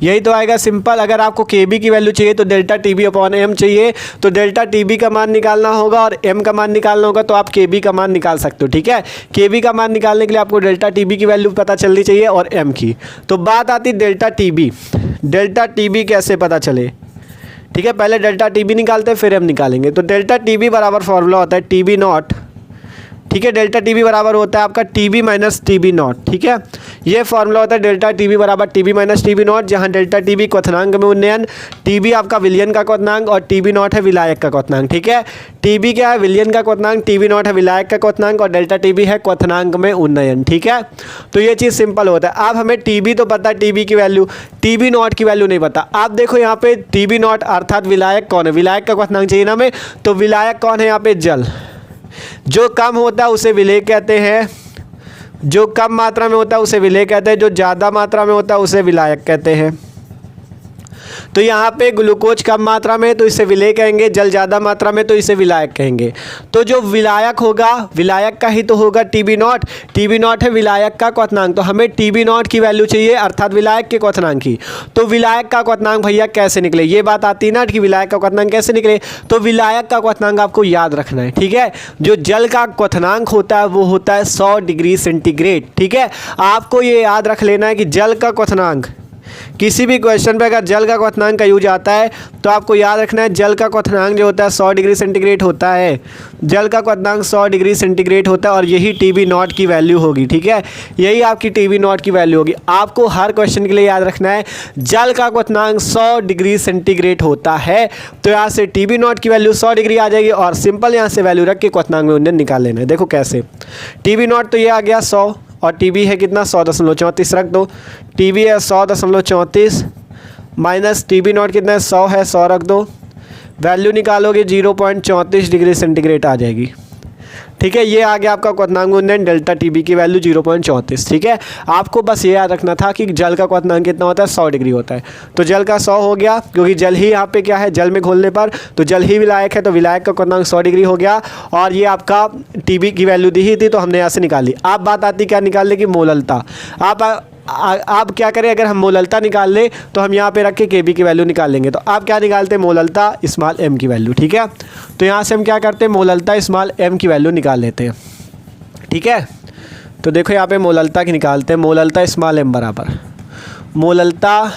यही तो आएगा सिंपल। अगर आपको केबी की वैल्यू चाहिए तो डेल्टा टीबी अपॉन एम चाहिए, तो डेल्टा टीबी का मान निकालना होगा और एम का मान निकालना होगा, तो आप केबी का मान निकाल सकते हो, ठीक है। केबी का मान निकालने के लिए आपको डेल्टा टीबी की वैल्यू पता चलनी चाहिए और एम की। तो बात आती डेल्टा टीबी। डेल्टा टीबी कैसे पता चले, ठीक है। पहले डेल्टा टीबी निकालते हैं फिर एम निकालेंगे। तो डेल्टा टीबी बराबर फॉर्मूला होता है टीबी नॉट, ठीक है। डेल्टा टीबी बराबर होता है आपका टीबी माइनस टीबी नॉट, ठीक है। ये फॉर्मूला होता है डेल्टा टीबी बराबर टीबी माइनस टीबी नॉट, जहाँ डेल्टा टीबी क्वथनांक में उन्नयन, टीबी आपका विलयन का क्वथनांक और टीबी नॉट है विलायक का क्वथनांक, ठीक है। टीबी क्या है, विलयन का क्वथनांक, टीबी नॉट है विलायक का क्वथनांक, और डेल्टा टीबी है क्वथनांक में उन्नयन, ठीक है। तो ये चीज़ सिंपल होता है। अब हमें टीबी तो पता है, टीबी की वैल्यू, टीबी नॉट की वैल्यू नहीं पता। आप देखो यहाँ पे टीबी नॉट अर्थात विलायक कौन है, विलायक का क्वथनांक चाहिए ना हमें, तो विलायक कौन है यहाँ पे, जल। जो कम होता है उसे विलेय कहते हैं, जो कम मात्रा में होता है उसे विलेय कहते हैं, जो ज़्यादा मात्रा में होता है उसे विलायक कहते हैं। तो यहाँ पे ग्लूकोज कम मात्रा में तो इसे विलेय कहेंगे, जल ज़्यादा मात्रा में तो इसे विलायक कहेंगे। तो जो विलायक होगा, विलायक का ही तो होगा टीबी नॉट। टीबी नॉट है विलायक का क्वथनांक, तो हमें टीबी नॉट की वैल्यू चाहिए अर्थात विलायक के क्वथनांक की। तो विलायक का क्वथनांक भैया कैसे निकले, ये बात आती है ना कि विलायक का क्वथनांक कैसे निकले। तो विलायक का क्वथनांक आपको याद रखना है, ठीक है। जो जल का क्वथनांक होता है वो होता है 100 डिग्री सेंटीग्रेड, ठीक है। आपको ये याद रख लेना है कि जल का क्वथनांक, किसी भी क्वेश्चन पे अगर जल का क्वथनांक का यूज आता है तो आपको याद रखना है जल का क्वथनांक जो होता है 100 डिग्री सेंटीग्रेड होता है। जल का क्वथनांक 100 डिग्री सेंटीग्रेड होता है और यही टीबी नॉट की वैल्यू होगी, ठीक है। यही आपकी टीबी नॉट की वैल्यू होगी। आपको हर क्वेश्चन के लिए याद रखना है जल का क्वथनांक 100 डिग्री सेंटीग्रेड होता है। तो यहाँ से टीबी नॉट की वैल्यू 100 डिग्री आ जाएगी और सिंपल यहाँ से वैल्यू रख के क्वथनांक में उन्नयन निकाल लेना है। देखो कैसे, टीबी नॉट तो ये आ गया 100 और टीबी है कितना 100.34 रख दो। टीबी है 100.34 माइनस टीबी नॉट कितना है 100 है, 100 रख दो। वैल्यू निकालोगे 0.34 डिग्री सेंटीग्रेड आ जाएगी, ठीक है। ये आ गया आपका क्वथनांक उन्नयन, डेल्टा टीबी की वैल्यू 0.34, ठीक है। आपको बस ये याद रखना था कि जल का क्वथनांक कितना होता है 100 डिग्री होता है। तो जल का 100 हो गया, क्योंकि जल ही यहाँ पे क्या है, जल में घोलने पर तो जल ही विलायक है, तो विलायक का क्वथनांक 100 डिग्री हो गया। और ये आपका टीबी की वैल्यू दी ही थी तो हमने यहाँ से निकाली। अब बात आती क्या निकालने की, मोललता। आप क्या करें, अगर हम मोललता निकाल लें तो हम यहाँ पे रख के केबी की वैल्यू निकाल लेंगे। तो आप क्या निकालते हैं, मोललता स्मॉल एम की वैल्यू, ठीक है। तो यहाँ से हम क्या करते हैं, मोललता स्मॉल एम की वैल्यू निकाल लेते हैं, ठीक है। तो देखो यहाँ पे मोललता की निकालते हैं, मोललता स्मॉल एम बराबर मोललता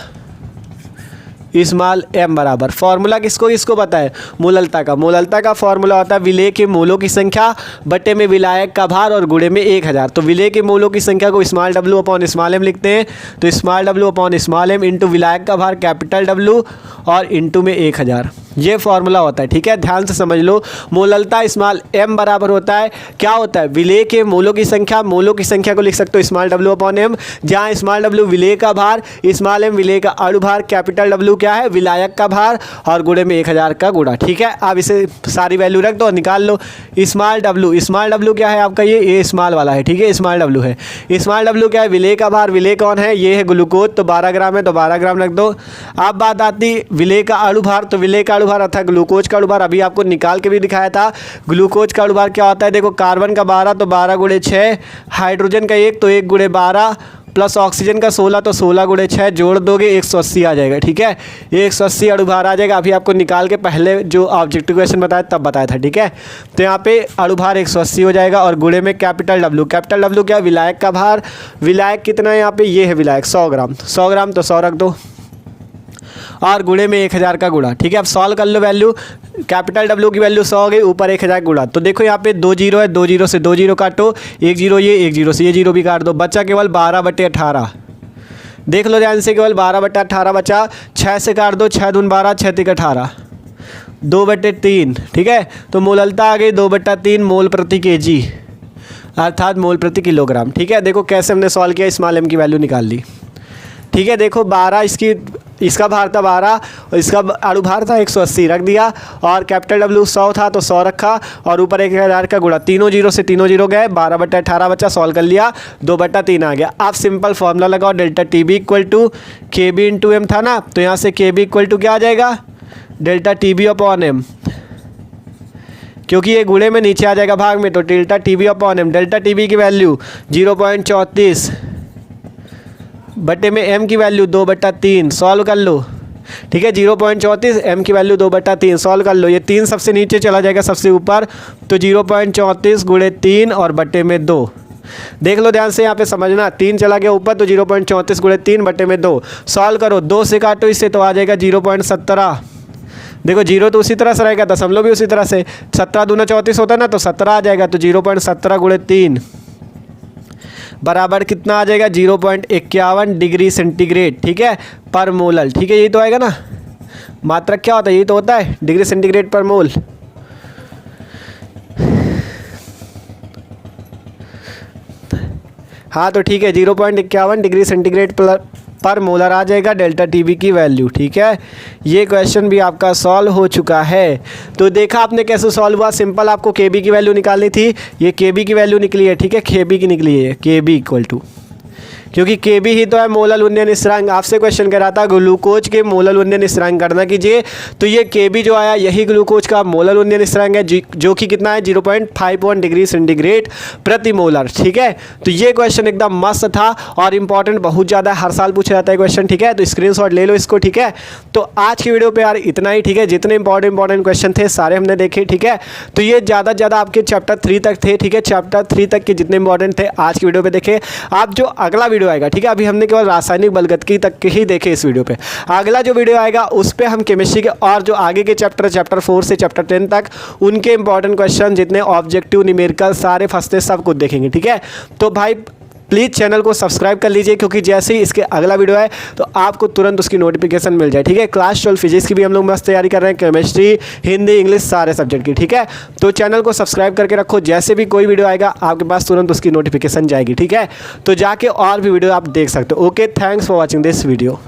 स्मॉल एम बराबर, फॉर्मूला किसको पता है, मोललता का। मोललता का फॉर्मूला होता है विलेय के मोलों की संख्या बटे में विलायक का भार और गुणे में 1000। तो विलेय के मोलों की संख्या को small W upon small M लिखते हैं। तो small W upon small M into विलायक का भार कैपिटल डब्ल्यू और इंटू में 1000, ये फॉर्मूला होता है, ठीक है। ध्यान से समझ लो, मोललता स्मॉल एम बराबर होता है, क्या होता है, विलेय के मोलों की संख्या। मोलों की संख्या को लिख सकते हो स्मॉल डब्ल्यू अपॉन एम, जहाँ स्मॉल डब्ल्यू विलेय का भार, स्मॉल एम विलेय का अणु भार, कैपिटल डब्ल्यू क्या है, विलायक का भार और गुणे में 1000 का गुणा, ठीक है। अब इसे सारी वैल्यू रख दो और निकाल लो। स्मॉल डब्ल्यू क्या है आपका, ये स्मॉल वाला है, ठीक है, स्मॉल डब्ल्यू है। स्मॉल डब्ल्यू क्या है, विलेय का भार, विलेय कौन है, ये है ग्लूकोज, तो 12 ग्राम है तो 12 ग्राम रख दो। अब बात आती विलेय का अणु भार, तो विलेय का अणु भार अर्थात ग्लूकोज का अणु भार, अभी आपको निकाल के भी दिखाया था। ग्लूकोज का अणु भार क्या होता है, देखो कार्बन का 12 तो 12 गुणे 6, हाइड्रोजन का 1 तो 1 गुणे 12 प्लस ऑक्सीजन का 16 तो 16 गुणे 6 जोड़ दोगे 180 आ जाएगा, ठीक है। ये 180 अणु भार आ जाएगा। अभी आपको निकाल के पहले जो ऑब्जेक्टिव क्वेश्चन बताया तब बताया था, ठीक है। तो यहाँ पे अणु भार 180 हो जाएगा और गुणे में कैपिटल डब्ल्यू क्या, विलायक का भार। विलायक कितना है यहाँ पे, ये है विलायक 100 ग्राम, 100 ग्राम तो 100 रख दो और गुणे में 1000 का गुणा, ठीक है। अब सॉल्व कर लो, वैल्यू कैपिटल डब्ल्यू की वैल्यू 100 हो गई, ऊपर 1000 गुणा। तो देखो यहाँ पे 2 जीरो है, 2 जीरो से 2 जीरो काटो, 1 जीरो ये, 1 जीरो से ये जीरो भी काट दो, बचा केवल 12/18। देख लो ध्यान से, केवल 12/18 बचा। 6 से काट दो, 6 दून 12, 6 तिक 18, 2/3, ठीक है। तो मोललता आ गई 2/3 मोल प्रति केजी, अर्थात मोल प्रति किलोग्राम। ठीक है, देखो कैसे हमने सॉल्व किया, स्मॉल m की वैल्यू निकाल ली। ठीक है, देखो 12 इसका भार था 12 और इसका अणु भार था 180 रख दिया, और कैपिटल W 100 था तो 100 रखा, और ऊपर 1000 का गुणा, तीनों जीरो से तीनों जीरो गए, 12/18 बचा, सॉल्व कर लिया, 2/3 आ गया। आप सिंपल फॉर्मूला लगाओ, delta TB equal to KB into M था ना, तो यहाँ से KB इक्वल टू क्या आ जाएगा, डेल्टा TB अपॉन M, क्योंकि ये गुणे में नीचे आ जाएगा भाग में, तो delta TB upon M। Delta TB की वैल्यू 0.34 बटे में m की वैल्यू 2/3, सॉल्व कर लो। ठीक है, 0.34 m की वैल्यू 2/3, सॉल्व कर लो। ये 3 सबसे नीचे चला जाएगा सबसे ऊपर, तो 0.34 गुणे 3 और बटे में 2। देख लो ध्यान से, यहाँ पे समझना, 3 चला गया ऊपर तो 0.34 गुणे 3 बटे में 2, सॉल्व करो। 2 से काटो इससे तो आ जाएगा 0.17। देखो जीरो तो उसी तरह से रहेगा, दशमलव भी उसी तरह से, 17 दूना 34 होता है ना, तो 17 आ जाएगा, तो 0.17 गुणे 3 बराबर कितना आ जाएगा, 0.51 डिग्री सेंटीग्रेड। ठीक है, पर मोलल। ठीक है, यही तो आएगा ना, मात्रक क्या होता है, यही तो होता है, डिग्री सेंटीग्रेड पर मोल। हाँ तो ठीक है, 0.51 डिग्री सेंटीग्रेड पर मोलर आ जाएगा डेल्टा TB की वैल्यू। ठीक है, ये क्वेश्चन भी आपका सॉल्व हो चुका है। तो देखा आपने कैसे सॉल्व हुआ, सिंपल आपको KB की वैल्यू निकालनी थी, ये KB की वैल्यू निकली है। ठीक है, KB की निकली है, KB इक्वल टू, क्योंकि KB ही तो है मोलल उन्नयन स्थिरांक। आपसे क्वेश्चन कह रहा था ग्लूकोज के मोलल उन्नयन स्थिरांक गणना कीजिए, तो ये KB जो आया यही ग्लूकोज का मोलल उन्नयन स्थिरांक है, जो कि कितना है, 0.51 डिग्री सेंटीग्रेड प्रति मोलर। ठीक है, तो ये क्वेश्चन एकदम मस्त था और इंपॉर्टेंट बहुत ज़्यादा, हर साल पूछा जाता है क्वेश्चन। ठीक है, तो स्क्रीनशॉट ले लो इसको। ठीक है, तो आज की वीडियो पे यार इतना ही। ठीक है, जितने इंपॉर्टेंट क्वेश्चन थे सारे हमने देखे। ठीक है, तो ये ज़्यादा से ज़्यादा आपके चैप्टर 3 तक थे। ठीक है, चैप्टर 3 तक के जितने इंपॉर्टेंट थे आज की वीडियो पे देखे आप। जो अगला वीडियो आएगा, ठीक है, अभी हमने केवल रासायनिक बलगतकी तक के ही देखे इस वीडियो पे, अगला जो वीडियो आएगा उस पे हम केमिस्ट्री के और जो आगे के चैप्टर 4 से चैप्टर 10 तक उनके इंपॉर्टेंट क्वेश्चन, जितने ऑब्जेक्टिव न्यूमेरिकल सारे फंसते सब कुछ देखेंगे। ठीक है, तो भाई प्लीज़ चैनल को सब्सक्राइब कर लीजिए, क्योंकि जैसे ही इसके अगला वीडियो है तो आपको तुरंत उसकी नोटिफिकेशन मिल जाए। ठीक है, क्लास 12 फिजिक्स की भी हम लोग मस्त तैयारी कर रहे हैं, केमिस्ट्री, हिंदी, इंग्लिश सारे सब्जेक्ट की। ठीक है, तो चैनल को सब्सक्राइब करके रखो, जैसे भी कोई वीडियो आएगा आपके पास तुरंत उसकी नोटिफिकेशन जाएगी। ठीक है, तो जाके और भी वीडियो आप देख सकते हो। Okay, thanks for watching this video.